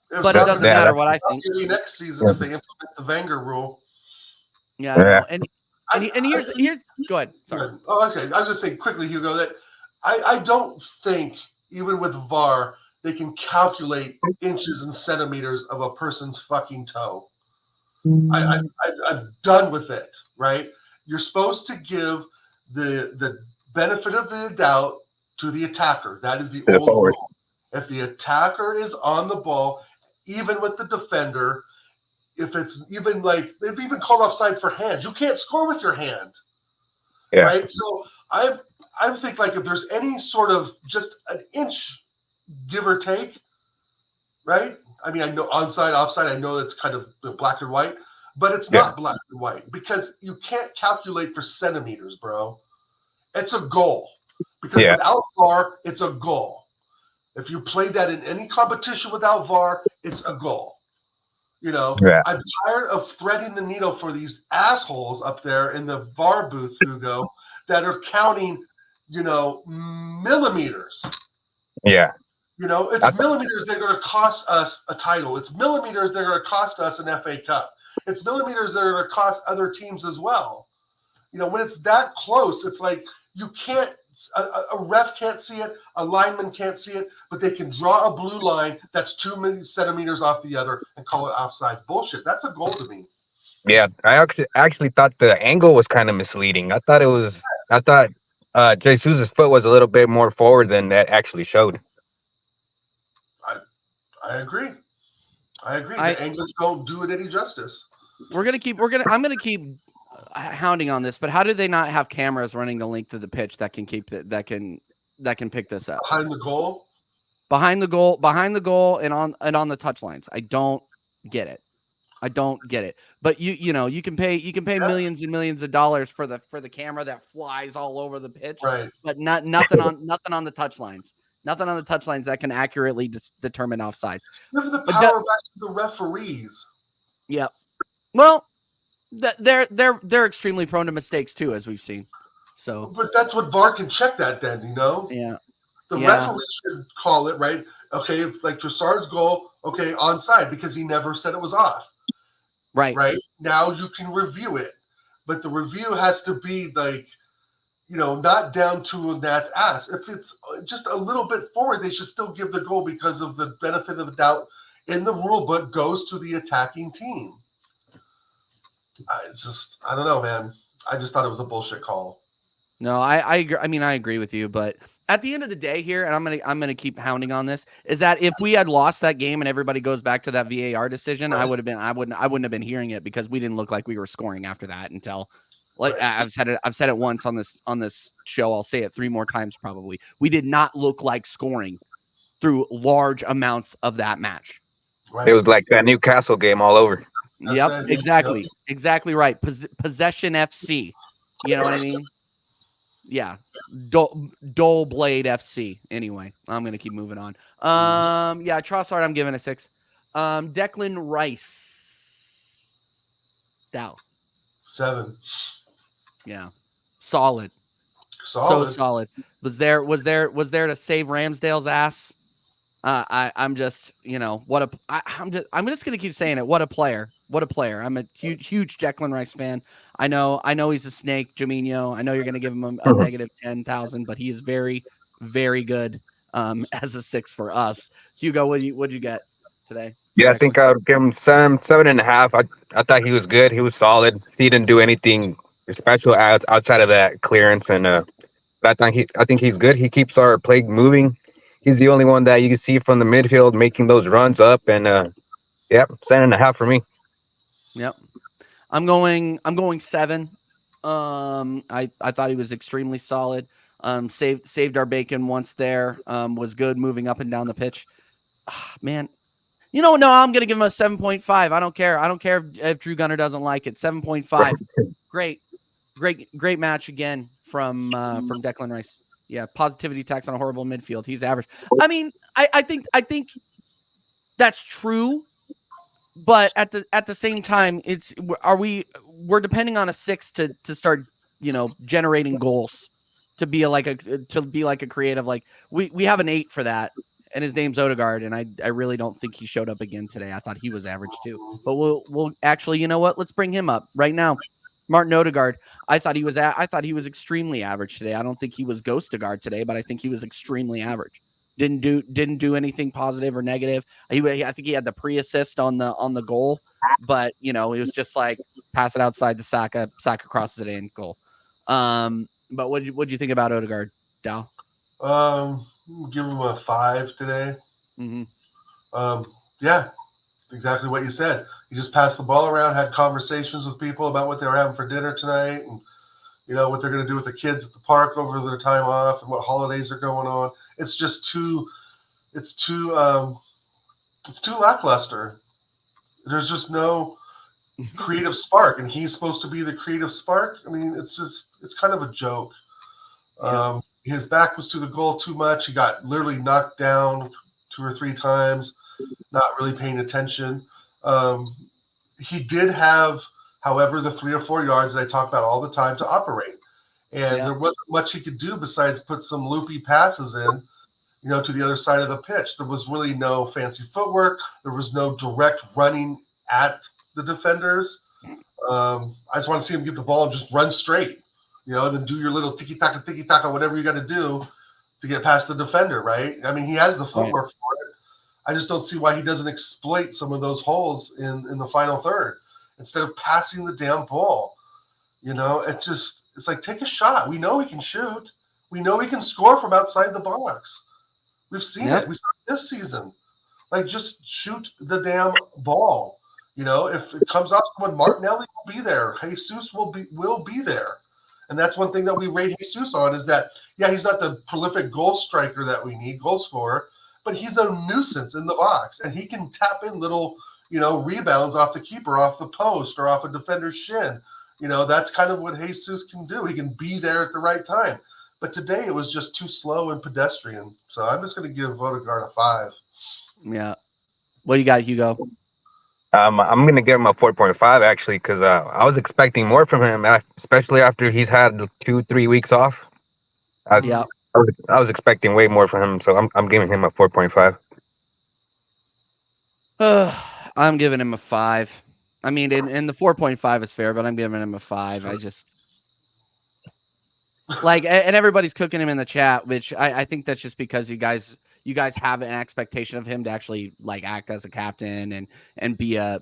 But it doesn't matter what I think. Next season, if they implement the Wenger rule. Yeah. And here's go ahead. Sorry. Oh, okay. I'll just say quickly, Hugo, that I don't think even with VAR they can calculate inches and centimeters of a person's fucking toe. I'm done with it. Right? You're supposed to give the benefit of the doubt to the attacker. That is the old rule. If the attacker is on the ball, even with the defender, if it's even like they've even called offsides for hands, you can't score with your hand. Yeah. Right? So I think like if there's any sort of just an inch, give or take, right? I mean, I know onside, offside, I know that's kind of black and white, but it's not black and white because you can't calculate for centimeters, bro. It's a goal. Because without VAR, it's a goal. If you play that in any competition without VAR, it's a goal. I'm tired of threading the needle for these assholes up there in the VAR booth, Hugo, that are counting, millimeters. Yeah. It's millimeters that are going to cost us a title. It's millimeters that are going to cost us an FA Cup. It's millimeters that are going to cost other teams as well. When it's that close, it's like you can't, a ref can't see it, a lineman can't see it, but they can draw a blue line that's 2 centimeters off the other and call it offside. Bullshit. That's a goal to me. Yeah, I actually thought the angle was kind of misleading. I thought Jesus' foot was a little bit more forward than that actually showed. I agree. The angles don't do it any justice. I'm gonna keep hounding on this, but how do they not have cameras running the length of the pitch that can pick this up behind the goal? behind the goal, and on the touchlines. I don't get it. I don't get it. But you can pay Yeah, millions and millions of dollars for the camera that flies all over the pitch, right. but nothing on the touchlines. Nothing on the touchlines that can accurately determine offsides. Give the But power back to the referees. yeah. Well, they're extremely prone to mistakes too, as we've seen. So But that's what VAR can check that then, yeah, The yeah, referee should call it, right? Okay, it's like Trossard's goal, okay, onside because he never said it was off, right. right? Now you can review it. But the review has to be like, not down to a gnat's ass. If it's just a little bit forward, they should still give the goal because of the benefit of the doubt in the rule book goes to the attacking team. I don't know, man. I just thought it was a bullshit call. No, I agree. I mean, I agree with you, but at the end of the day here, and I'm gonna keep hounding on this, is that if we had lost that game and everybody goes back to that VAR decision, Right. I wouldn't have been hearing it because we didn't look like we were scoring after that until like Right. I've said it once on this show. I'll say it 3 more times probably. We did not look like scoring through large amounts of that match. Right. It was like that Newcastle game all over. Yep, Yep. exactly. Exactly right. Possession FC. You know what I mean? Yeah. Dole Blade FC. Anyway, I'm gonna keep moving on. Yeah, Trossard, I'm giving a 6. Declan Rice. Dow. 7. Yeah. Solid. Solid. So solid. Was there to save Ramsdale's ass? I'm just, I'm just gonna keep saying it. What a player. What a player. I'm a huge Declan Rice fan. I know he's a snake, Jaminho. I know you're gonna give him a negative 10,000, but he is very, very good as a 6 for us. Hugo, what'd you get today? Yeah, I think I would give him 7.5. I thought he was good. He was solid. He didn't do anything special outside of that clearance, and but I think he's good. He keeps our play moving. He's the only one that you can see from the midfield making those runs up, and yep, 7.5 for me. Yep. I'm going 7. I thought he was extremely solid. Saved our bacon once there. Was good moving up and down the pitch. Man, no, I'm gonna give him a 7.5. I don't care. I don't care if Drew Gunner doesn't like it. 7.5. Great match again from Declan Rice. Yeah, positivity tax on a horrible midfield. He's average. I mean, I think that's true, but at the same time, we're depending on a 6 to start generating goals to be like a creative, like we have an 8 for that, and his name's Odegaard, and I really don't think he showed up again today. I thought he was average too, but we'll actually, you know what? Let's bring him up right now. Martin Odegaard. I thought he was extremely average today. I don't think he was Ghostagard today, but I think he was extremely average. Didn't do anything positive or negative. I think he had the pre-assist on the goal, but it was just like pass it outside to Saka. Saka crosses it in, goal. But what'd you think about Odegaard, Dow? Give him a 5 today. Mm-hmm. Yeah, exactly what you said. He just passed the ball around, had conversations with people about what they were having for dinner tonight, and what they're going to do with the kids at the park over their time off, and what holidays are going on. It's just too lackluster. There's just no creative spark, and he's supposed to be the creative spark. I mean, it's kind of a joke. Yeah. His back was to the goal too much. He got literally knocked down 2 or 3 times, not really paying attention. He did have, however, the 3 or 4 yards that I talk about all the time to operate. And there wasn't much he could do besides put some loopy passes in, to the other side of the pitch. There was really no fancy footwork. There was no direct running at the defenders. I just want to see him get the ball and just run straight, and then do your little tiki-taka, whatever you got to do to get past the defender, right? I mean, he has the footwork for it. I just don't see why he doesn't exploit some of those holes in the final third instead of passing the damn ball. It's like, take a shot. We know he can shoot. We know he can score from outside the box. We've seen it. We saw it this season. Like, just shoot the damn ball. If it comes off someone, Martinelli will be there. Jesus will be there. And that's one thing that we rate Jesus on is that, he's not the prolific goal striker that we need, goal scorer. but he's a nuisance in the box, and he can tap in little, rebounds off the keeper, off the post, or off a defender's shin. That's kind of what Jesus can do. He can be there at the right time. But today it was just too slow and pedestrian. So I'm just going to give Odegaard a 5. Yeah. What do you got, Hugo? I'm gonna give him a 4.5 actually, because I was expecting more from him, especially after he's had 2-3 weeks off. Yeah. I was expecting way more from him, so I'm giving him a 4.5. I'm giving him a 5. I mean, and the 4.5 is fair, but I'm giving him a 5. I just and everybody's cooking him in the chat, which I think that's just because you guys have an expectation of him to actually act as a captain and be a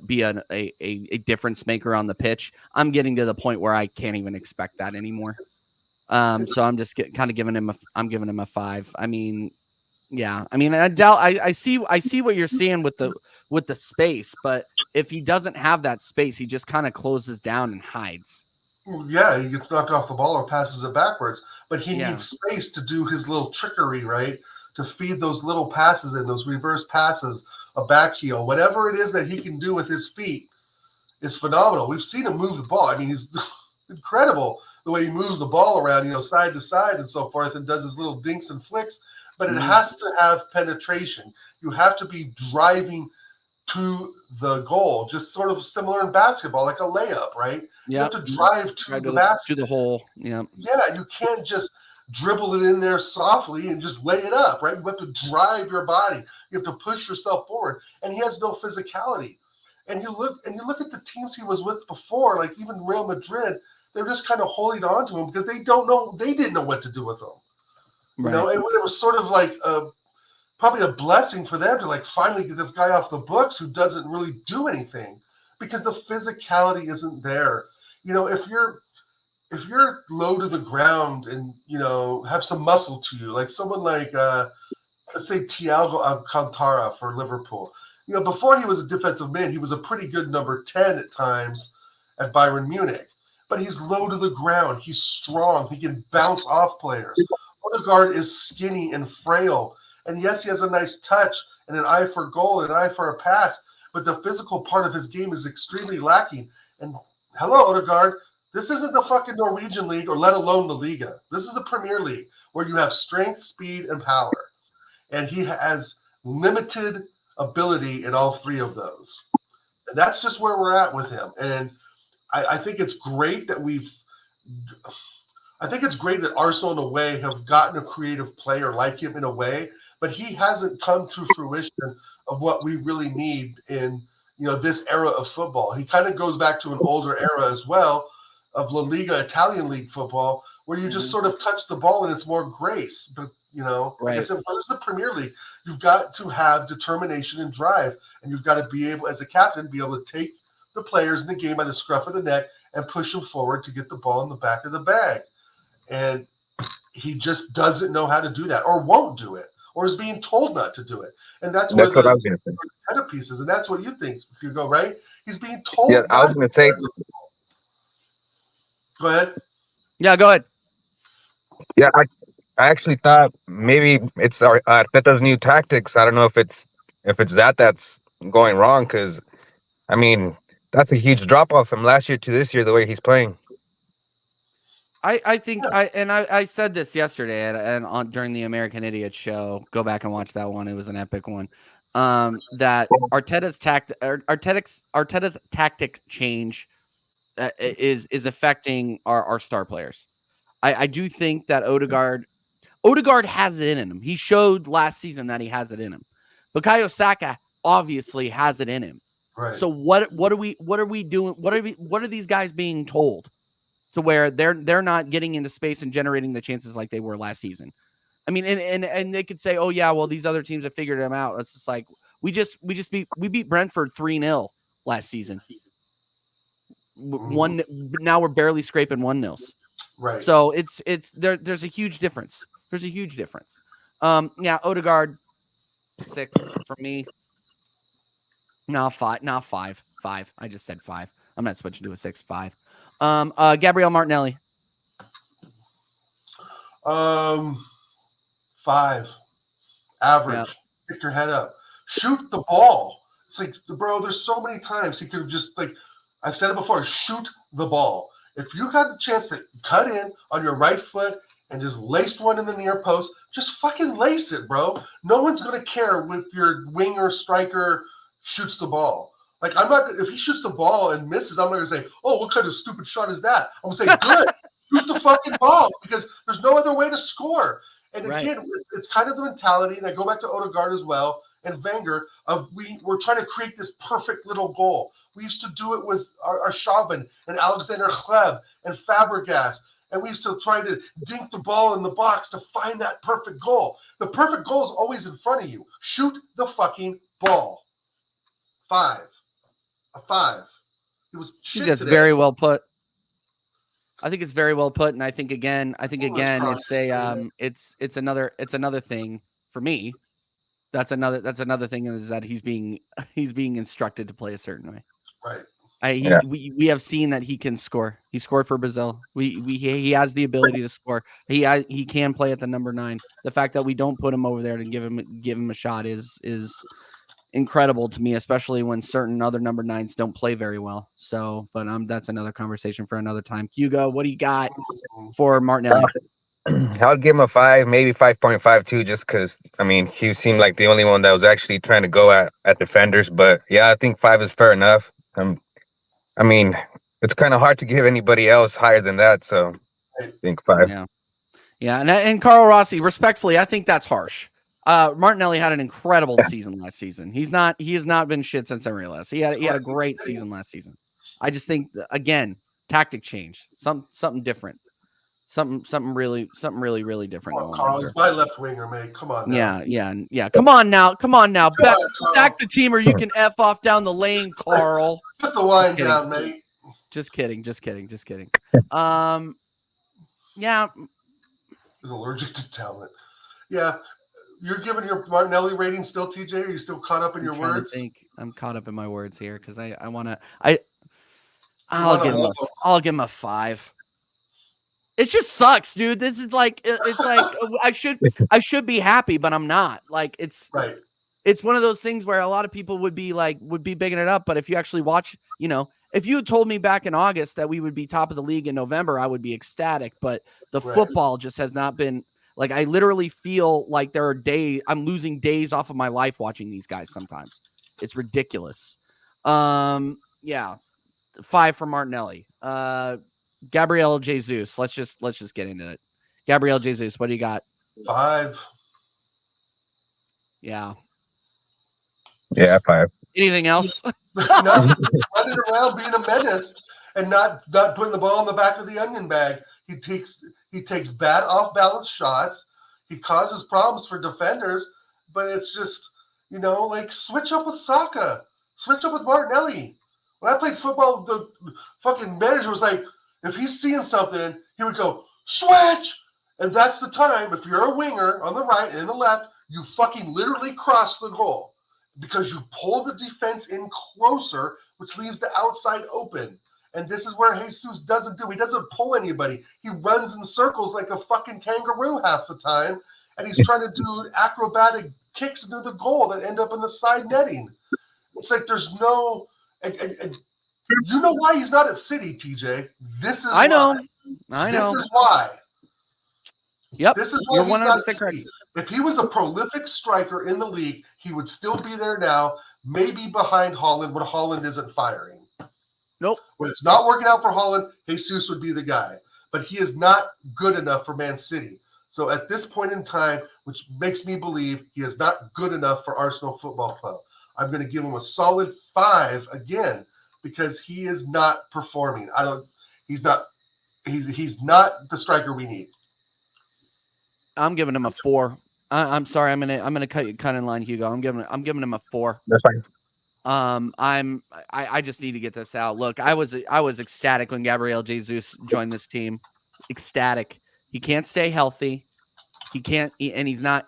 difference maker on the pitch. I'm getting to the point where I can't even expect that anymore. So I'm just giving him a 5. I mean, yeah. I mean, I see what you're seeing with the space, but if he doesn't have that space, he just kind of closes down and hides. Well, yeah, he gets knocked off the ball or passes it backwards, but he needs space to do his little trickery, right? To feed those little passes in, those reverse passes, a back heel, whatever it is that he can do with his feet is phenomenal. We've seen him move the ball. I mean, he's incredible the way he moves the ball around, side to side and so forth, and does his little dinks and flicks. But it has to have penetration. You have to be driving to the goal, just sort of similar in basketball, like a layup, right? You have to drive to the basket. To the hole. Yeah. Yeah, you can't just dribble it in there softly and just lay it up, right? You have to drive your body. You have to push yourself forward. And he has no physicality. And you look at the teams he was with before, like even Real Madrid, they're just kind of holding on to him because they didn't know what to do with him. Right. And it was sort of like probably a blessing for them to finally get this guy off the books who doesn't really do anything because the physicality isn't there. If you're low to the ground and have some muscle to you, like someone like let's say Thiago Alcantara for Liverpool. Before he was a defensive man, he was a pretty good number 10 at times at Bayern Munich. But he's low to the ground. He's strong. He can bounce off players. Odegaard is skinny and frail. And yes, he has a nice touch and an eye for goal and an eye for a pass, but the physical part of his game is extremely lacking. And hello, Odegaard, this isn't the fucking Norwegian league or let alone the Liga. This is the Premier League where you have strength, speed, and power. And he has limited ability in all three of those. And that's just where we're at with him. And I think it's great that Arsenal in a way have gotten a creative player like him in a way, but he hasn't come to fruition of what we really need in this era of football. He kind of goes back to an older era as well of La Liga, Italian league football, where you just sort of touch the ball and it's more grace. But like I said, what is the Premier League? You've got to have determination and drive, and you've got to be able, as a captain, be able to take the players in the game by the scruff of the neck and push them forward to get the ball in the back of the bag. And he just doesn't know how to do that, or won't do it, or is being told not to do it. And that's where what I was going to say. Centerpieces, and that's what you think, Hugo, right? He's being told. Yeah, I was going to say. Go ahead. Yeah, go ahead. Yeah, I actually thought maybe it's Arteta's new tactics. I don't know if it's that's going wrong, because I mean that's a huge drop off from last year to this year the way he's playing. I think I said this yesterday and during the American Idiot show. Go back and watch that one. It was an epic one. That Arteta's tactic change is affecting our star players. I do think that Odegaard has it in him. He showed last season that he has it in him. Bukayo Saka obviously has it in him. Right. So what are we doing? What are these guys being told to where they're not getting into space and generating the chances like they were last season? I mean, and they could say, oh yeah, well these other teams have figured them out. It's just like we beat Brentford 3-0 last season. Now we're barely scraping 1-0. Right. So there's a huge difference. Yeah, Odegaard 6 for me. No, 5. No, 5. 5. I just said 5. I'm not switching to a 6. 5. Gabriel Martinelli. 5. Average. pick your head up. Shoot the ball. It's like, bro, there's so many times he could have just, like, I've said it before, shoot the ball. If you got the chance to cut in on your right foot and just laced one in the near post, just fucking lace it, bro. No one's going to care if your winger striker shoots the ball. Like, I'm not, if he shoots the ball and misses, I'm not going to say, oh, what kind of stupid shot is that? I'm going to say, good, shoot the fucking ball, because there's no other way to score. And again, it's kind of the mentality, and I go back to Odegaard as well, and Wenger, of we're trying to create this perfect little goal. We used to do it with our Chauvin and Alexander Hleb and Fabregas, and we used to try to dink the ball in the box to find that perfect goal. The perfect goal is always in front of you. Shoot the fucking ball. 5. A 5. It was shit That's today. very well put. I think it's very well put, and I think again, it's another thing for me. That's another thing, is that he's being instructed to play a certain way. Right. We have seen that he can score. He scored for Brazil. He has the ability to score. He can play at the number 9. The fact that we don't put him over there to give him a shot is incredible to me, especially when certain other number 9s don't play very well. So, but that's another conversation for another time. Hugo, what do you got for Martinelli? I would give him a 5, maybe 5.52, just because, I mean, he seemed like the only one that was actually trying to go at defenders. But yeah, I think 5 is fair enough. I mean, it's kind of hard to give anybody else higher than that. So I think 5. Yeah. And Carl Rossi, respectfully, I think that's harsh. Martinelli had an incredible season last season. He has not been shit since MLS. He had a great season last season. I just think, again, tactic change, something different, something really different. Come on, Carl, he's my left winger, mate. Come on now. Yeah. Come on now. Back the team, or you can F off down the lane, Carl. Put the wine down, mate. Just kidding. Yeah. He's allergic to talent. Yeah. You're giving your Martinelli rating still, TJ? Are you still caught up in your words? I'm caught up in my words here, because I'll give him a 5. It just sucks, dude. This is like, it's like I should be happy, but I'm not. Like, it's right. It's one of those things where a lot of people would be bigging it up, but if you actually watch, if you had told me back in August that we would be top of the league in November, I would be ecstatic. But the football just has not been. Like, I literally feel like there are days I'm losing days off of my life watching these guys sometimes. It's ridiculous. Yeah. 5 for Martinelli. Gabriel Jesus. Let's just get into it. Gabriel Jesus, what do you got? 5. Yeah, 5. Anything else? No, just running around being a menace and not putting the ball in the back of the onion bag. He takes bad off-balance shots. He causes problems for defenders, but it's just, like, switch up with Saka. Switch up with Martinelli. When I played football, the fucking manager was like, if he's seeing something, he would go, switch! And that's the time, if you're a winger on the right and the left, you fucking literally cross the goal because you pull the defense in closer, which leaves the outside open. And this is where Jesus doesn't do. He doesn't pull anybody. He runs in circles like a fucking kangaroo half the time, and he's trying to do acrobatic kicks into the goal that end up in the side netting. It's like there's no and you know why he's not at City, TJ? This is I know. This is why. Yep. This is why You're he's not 100% at correct. City. If he was a prolific striker in the league, he would still be there now, maybe behind Haaland when Haaland isn't firing. Nope. When it's not working out for Haaland, Jesus would be the guy. But he is not good enough for Man City. So at this point in time, which makes me believe he is not good enough for Arsenal Football Club, I'm going to give him a solid 5 again because he is not performing. He's not the striker we need. I'm giving him a 4. I'm sorry. I'm gonna cut in line, Hugo. I'm giving him a 4. That's fine. I just need to get this out. Look, I was ecstatic when Gabriel Jesus joined this team. Ecstatic. He can't stay healthy. He can't, and he's not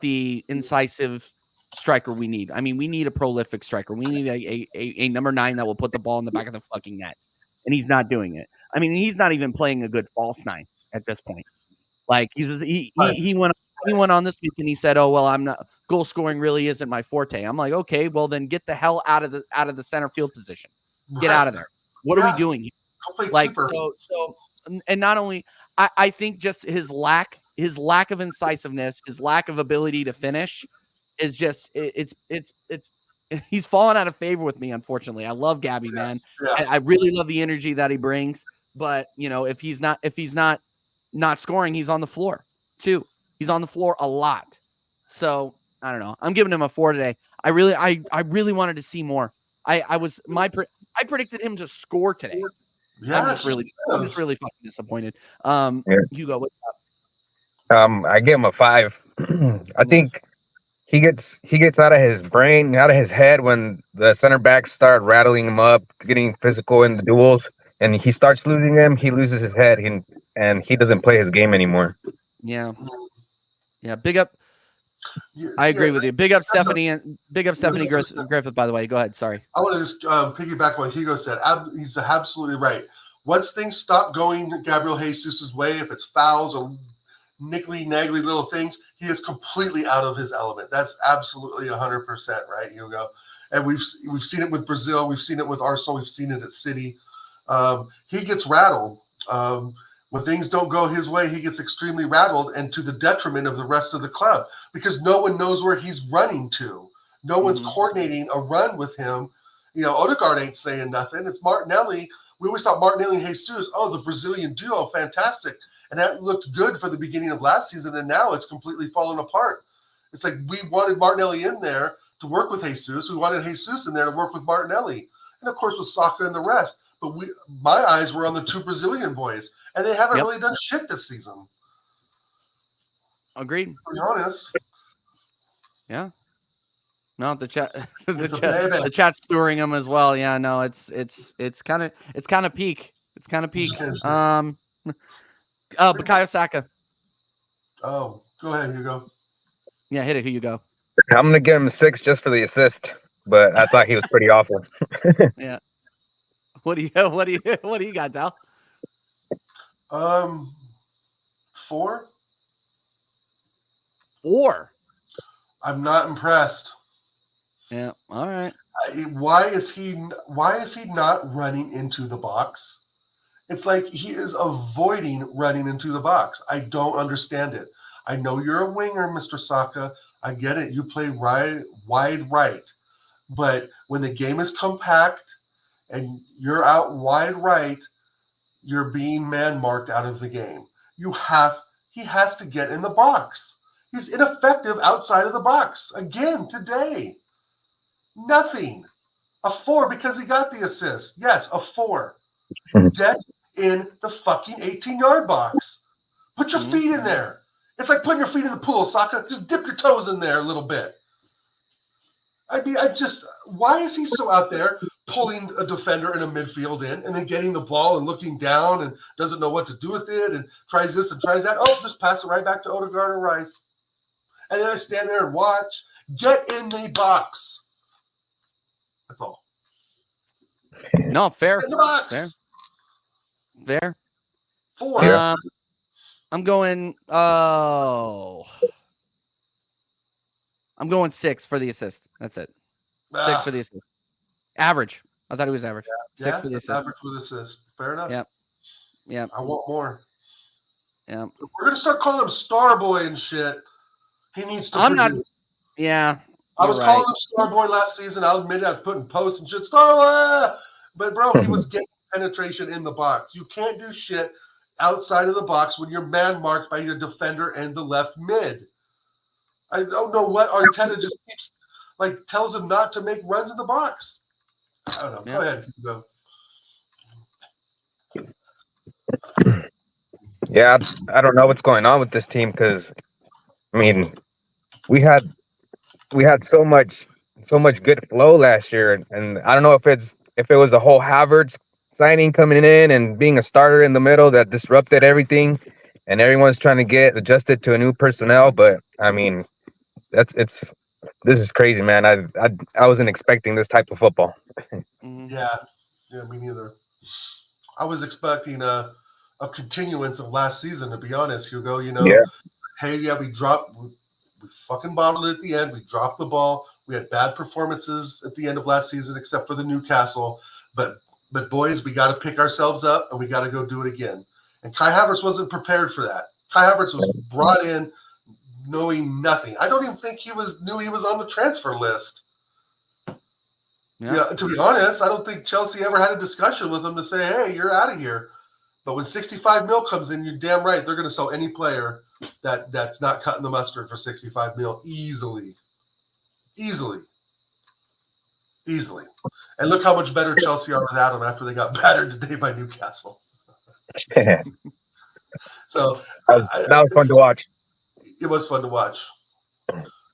the incisive striker we need. I mean, we need a prolific striker. We need a number 9 that will put the ball in the back of the fucking net, and he's not doing it. I mean, he's not even playing a good false 9 at this point. Like he went on he went on this week and he said, "Oh well, I'm not goal scoring really isn't my forte." I'm like, okay, well then get the hell out of the center field position. Get out of there. What are we doing here? Go play Like keeper. and not only I think just his lack of incisiveness, his lack of ability to finish is just it's he's fallen out of favor with me, unfortunately. I love Gabby, man. Yeah. I really love the energy that he brings, but if he's not scoring, he's on the floor too. He's on the floor a lot. So I don't know. I'm giving him a 4 today. I really wanted to see more. I predicted him to score today. Yeah, I'm just really fucking disappointed. Hugo, what's up? I give him a 5. I think he gets out of his brain, out of his head when the center backs start rattling him up, getting physical in the duels, and he starts losing them. He loses his head, and he doesn't play his game anymore. Yeah. Big up. I agree with you. Big up Stephanie Griffith. By the way, go ahead. Sorry. I want to just piggyback what Hugo said. He's absolutely right. Once things stop going Gabriel Jesus' way, if it's fouls or niggly little things, he is completely out of his element. That's absolutely 100% right, Hugo. And we've seen it with Brazil. We've seen it with Arsenal. We've seen it at City. He gets rattled. When things don't go his way, he gets extremely rattled, and to the detriment of the rest of the club, because no one knows where he's running to. No one's coordinating a run with him. Odegaard ain't saying nothing. It's Martinelli. We always thought Martinelli and Jesus, the Brazilian duo, fantastic. And that looked good for the beginning of last season, and now it's completely fallen apart. It's like we wanted Martinelli in there to work with Jesus. We wanted Jesus in there to work with Martinelli. And, of course, with Saka and the rest. But my eyes were on the 2 Brazilian boys, and they haven't really done shit this season. Agreed. To be honest. Yeah. No, the chat's touring him as well. Yeah, no, it's kind of peak. It's kind of peak. Bukayo Saka. Oh, go ahead, Hugo. Yeah, hit it, Hugo. I'm gonna give him a 6 just for the assist, but I thought he was pretty awful. Yeah. What do you got, Dal? 4. 4. I'm not impressed. Yeah. All right. Why is he not running into the box? It's like he is avoiding running into the box. I don't understand it. I know you're a winger, Mr. Saka. I get it. You play wide right. But when the game is compact and you're out wide right, you're being man-marked out of the game. He has to get in the box. He's ineffective outside of the box. Again, today. Nothing. A 4 because he got the assist. Yes, a 4. Get in the fucking 18-yard box. Put your feet in there. It's like putting your feet in the pool, Saka. Just dip your toes in there a little bit. Why is he so out there pulling a defender in a midfield in and then getting the ball and looking down and doesn't know what to do with it and tries this and tries that? Oh, just pass it right back to Odegaard or Rice. And then I stand there and watch. Get in the box. That's all. No, fair. In the box. Fair. 4. Yeah. I'm going. I'm going 6 for the assist. That's it. 6 for the assist. Average. I thought he was average. 6 for the assist. Average for the assist. Fair enough. Yeah. I want more. Yeah. We're gonna start calling him Starboy and shit. He needs to. I'm not. Yeah. I was calling him Starboy last season. I'll admit it. I was putting posts and shit. Starboy. But bro, he was getting penetration in the box. You can't do shit outside of the box when you're man marked by your defender and the left mid. I don't know what Arteta just keeps tells him not to make runs in the box. I don't know. Go ahead. Yeah, I don't know what's going on with this team because, I mean, we had so much good flow last year, and I don't know if it was the whole Havertz signing coming in and being a starter in the middle that disrupted everything, and everyone's trying to get adjusted to a new personnel. But I mean, this is crazy, man. I wasn't expecting this type of football. Yeah, me neither. I was expecting a continuance of last season, to be honest, Hugo. Yeah. hey, yeah, we fucking bottled it at the end. We dropped the ball. We had bad performances at the end of last season, except for the Newcastle. But boys, we got to pick ourselves up and we got to go do it again. And Kai Havertz wasn't prepared for that. Kai Havertz was brought in knowing nothing. I don't even think he knew he was on the transfer list. Yeah, to be honest, I don't think Chelsea ever had a discussion with him to say, hey, you're out of here. But when 65 mil comes in, you're damn right. They're going to sell any player that's not cutting the mustard for 65 mil easily. Easily. And look how much better Chelsea are without him after they got battered today by Newcastle. So that was fun to watch. It was fun to watch.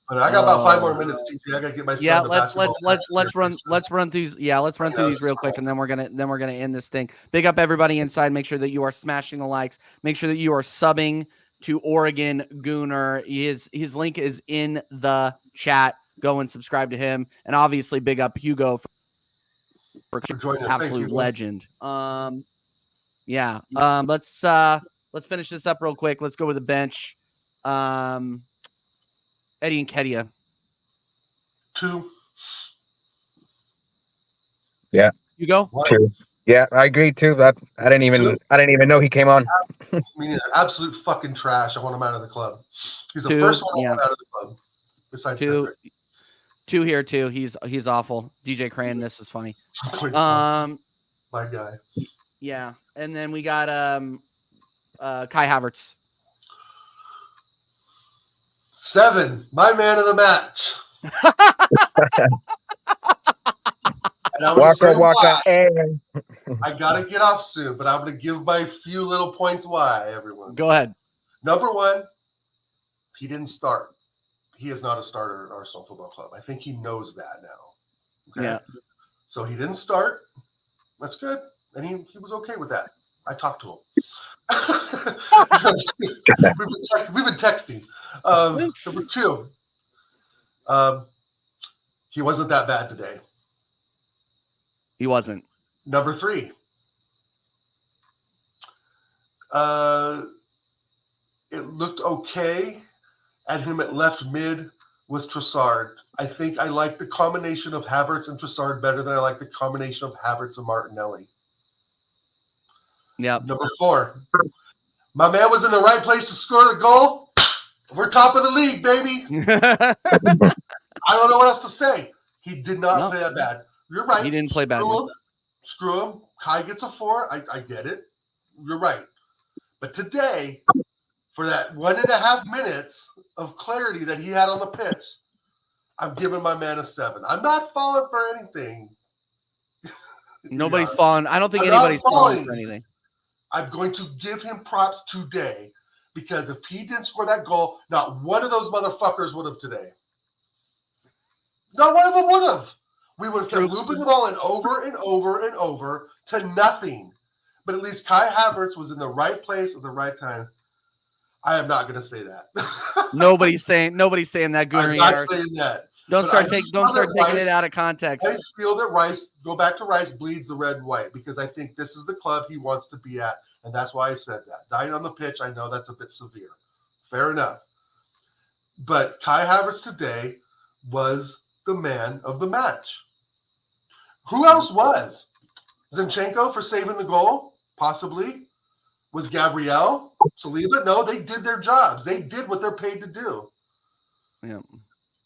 But I got about 5 more minutes, TJ. I gotta get my son to basketball. Let's run through these. Yeah, let's run through these real quick, and then we're gonna end this thing. Big up everybody inside. Make sure that you are smashing the likes. Make sure that you are subbing to Oregon Gooner. His link is in the chat. Go and subscribe to him, and obviously big up Hugo for joining us. Absolute legend. Yeah. Let's finish this up real quick. Let's go with the bench. Eddie Nketiah. 2. Yeah. You go? 2. Yeah, I agree too. I didn't even know he came on. I mean, absolute fucking trash. I want him out of the club. He's the first one out of the club. Besides 2. 2 here too. He's awful. DJ Crane, this is funny. My guy. Yeah. And then we got Kai Havertz. 7, my man of the match. Walker. I gotta get off soon, but I'm gonna give my few little points why, everyone. Go ahead. Number 1, he didn't start. He is not a starter at Arsenal Football Club. I think he knows that now. Okay? Yeah. So he didn't start. That's good. And he was okay with that. I talked to him. We've been texting. Number 2, he wasn't that bad today. He wasn't. Number 3, it looked okay at him at left mid with Trossard. I think I like the combination of Havertz and Trossard better than I like the combination of Havertz and Martinelli. Yeah. Number 4, my man was in the right place to score the goal. We're top of the league, baby. I don't know what else to say. He did not play that bad. You're right. He didn't play bad. Screw him. Kai gets a 4. I get it. You're right. But today, for that 1.5 minutes of clarity that he had on the pitch, I'm giving my man a 7. I'm not falling for anything. Nobody's falling. I don't think anybody's falling for anything. I'm going to give him props today because if he didn't score that goal, not one of those motherfuckers would have today. Not one of them would have. We would have kept looping the ball in over and over and over to nothing. But at least Kai Havertz was in the right place at the right time. I am not going to say that. Nobody's saying that. I'm not saying that. Don't start taking it out of context. I feel that Rice, go back to Rice, bleeds the red and white because I think this is the club he wants to be at. And that's why I said that. Dying on the pitch, I know that's a bit severe. Fair enough. But Kai Havertz today was the man of the match. Who else was? Zinchenko for saving the goal? Possibly. Was Gabriel? Saliba? No, they did their jobs. They did what they're paid to do. Yeah.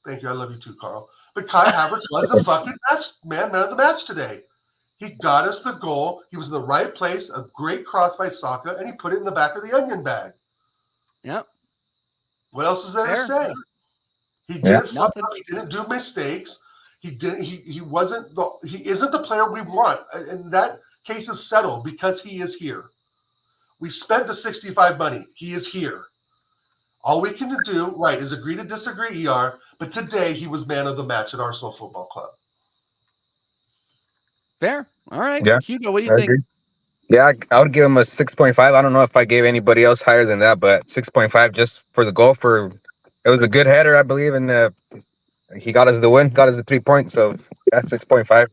Thank you. I love you too, Carl. But Kai Havertz was the fucking man of the match today. He got us the goal. He was in the right place. A great cross by Saka, and he put it in the back of the onion bag. Yep. What else is there to say? He didn't fuck up. He didn't do mistakes. He didn't. He wasn't. He isn't the player we want, and that case is settled because he is here. We spent the 65 money. He is here. All we can do, right, is agree to disagree, ER, but today he was man of the match at Arsenal Football Club. Fair. All right. Yeah. Hugo, what do you think? Agree. Yeah, I would give him a 6.5. I don't know if I gave anybody else higher than that, but 6.5 just for the goal. It was a good header, I believe, and he got us the win, got us the 3 points, so that's 6.5.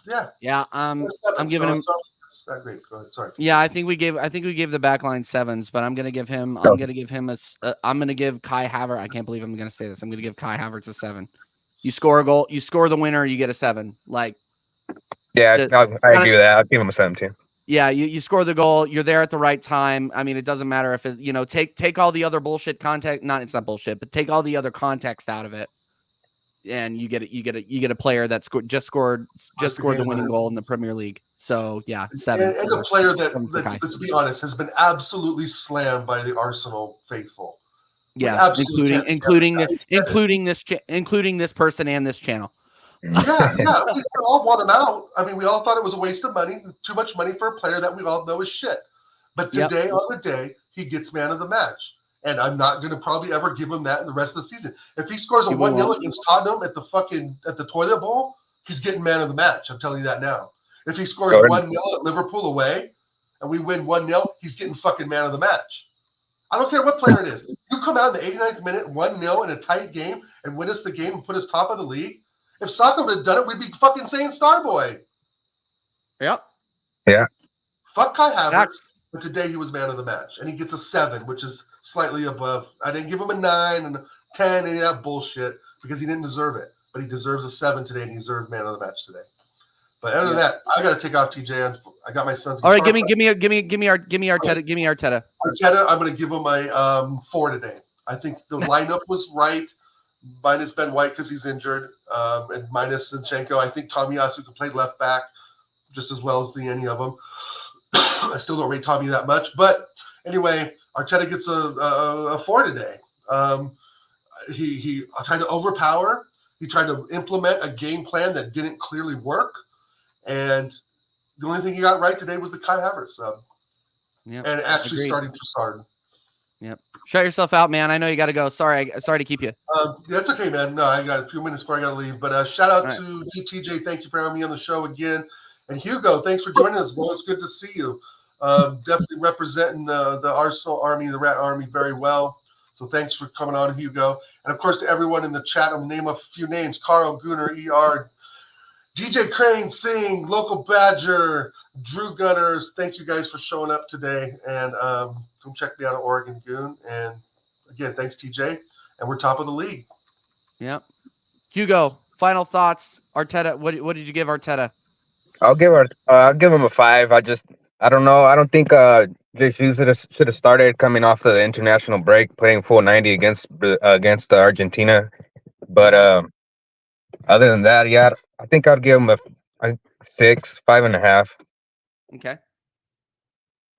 Yeah. Yeah, I'm giving him that great. Go ahead. Sorry. Yeah, I think we gave the back line 7s, but I'm gonna give him I'm gonna give Kai Havertz. I can't believe I'm gonna say this. I'm gonna give Kai Havertz a 7. You score a goal, you score the winner, you get a 7. Like, Yeah, just, I kinda, agree with that. I'll give him a 7 too. Yeah, you score the goal, you're there at the right time. I mean, it doesn't matter if it, take all the other bullshit context. It's not bullshit, but take all the other context out of it, and you get a player that just scored the winning goal in the Premier League. So yeah, 7. And a player that, Kai. let's be honest, has been absolutely slammed by the Arsenal faithful. Yeah, including this person and this channel. Yeah, we all want him out. I mean, we all thought it was a waste of money, too much money for a player that we all know is shit. But today, on the day, he gets man of the match. And I'm not going to probably ever give him that in the rest of the season. If he scores a 1-0 against Tottenham at the toilet bowl, he's getting man of the match. I'm telling you that now. If he scores 1-0 at Liverpool away and we win 1-0, he's getting fucking man of the match. I don't care what player it is. You come out in the 89th minute, 1-0 in a tight game and win us the game and put us top of the league. If Saka would have done it, we'd be fucking saying Starboy. Yep. Yeah. Fuck Kai Havertz, but today he was man of the match. And he gets a 7, which is slightly above. I didn't give him a 9 and a 10, any of that bullshit, because he didn't deserve it. But he deserves a 7 today, and he deserved man of the match today. But other than that, I got to take off TJ. I got my son's. All right, give me Arteta. Give me Arteta. Arteta, I'm going to give him a 4 today. I think the lineup was right. Minus Ben White because he's injured, and minus Zinchenko. I think Tomiyasu could play left back just as well as any of them. I still don't rate Tommy that much, but anyway, Arteta gets a 4 today. He tried to overpower. He tried to implement a game plan that didn't clearly work, and the only thing he got right today was the Kai Havertz sub. Yeah, and actually starting Trossard. Yep. Shut yourself out, man. I know you got to go. Sorry to keep you. That's okay, man. No, I got a few minutes before I got to leave. But shout out to TJ. Thank you for having me on the show again. And Hugo, thanks for joining us, bro. It's good to see you. Definitely representing the Arsenal Army, the Rat Army, very well. So thanks for coming on, Hugo. And of course, to everyone in the chat, I'm going to name a few names: Carl, Gunnar, ER, DJ Crane, Singh, Local Badger, Drew Gunners. Thank you guys for showing up today. And come check me out at Oregon Goon. And again, thanks, TJ. And we're top of the league. Yep. Hugo, final thoughts. Arteta, what did you give Arteta? I'll give him a 5. I don't know. I don't think Jesus should have started coming off the international break, playing full 90 against Argentina. But other than that, yeah, I think I'd give him a 6, 5.5.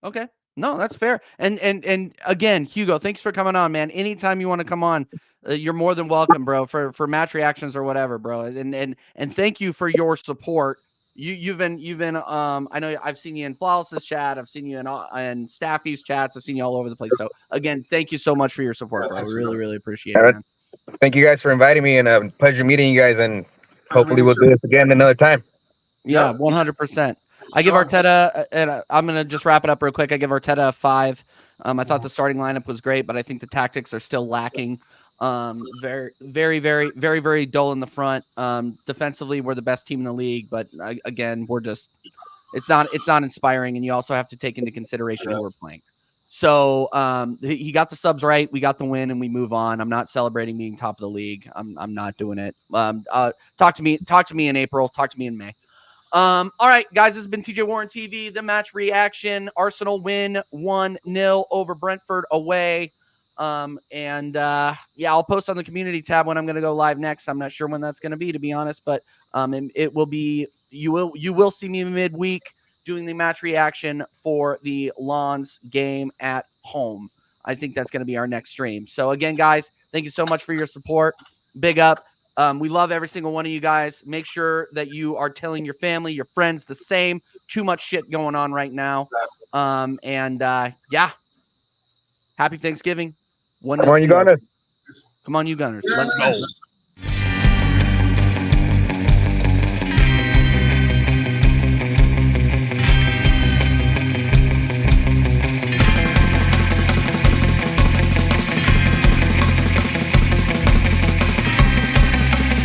Okay. No, that's fair. And again, Hugo, thanks for coming on, man. Anytime you want to come on, you're more than welcome, bro, for match reactions or whatever, bro. And thank you for your support. You've been I know I've seen you in Flawless's chat, I've seen you in Staffy's chats, I've seen you all over the place. So again, thank you so much for your support, bro. We really appreciate it, man. Thank you guys for inviting me, and pleasure meeting you guys, and hopefully we'll do this again another time. Yeah, 100%. I give Arteta, and I'm going to just wrap it up real quick. I give Arteta a 5. I thought the starting lineup was great, but I think the tactics are still lacking. Very, very, very, very, very dull in the front. Defensively, we're the best team in the league, but again, we're just it's not inspiring, and you also have to take into consideration who we're playing. So he got the subs right. We got the win, and we move on. I'm not celebrating being top of the league. I'm not doing it. Talk to me in April. Talk to me in May. All right, guys, this has been TJ Warren TV, the match reaction. Arsenal win 1-0 over Brentford away. Yeah, I'll post on the community tab when I'm going to go live next. I'm not sure when that's going to be, to be honest, but it will be, you will see me midweek doing the match reaction for the Lons game at home. I think that's going to be our next stream. So again, guys, thank you so much for your support. Big up. We love every single one of you guys. Make sure that you are telling your family, your friends the same. Too much shit going on right now. Yeah. Happy Thanksgiving. Come on, you Gunners. Come on, you Gunners. Let's go.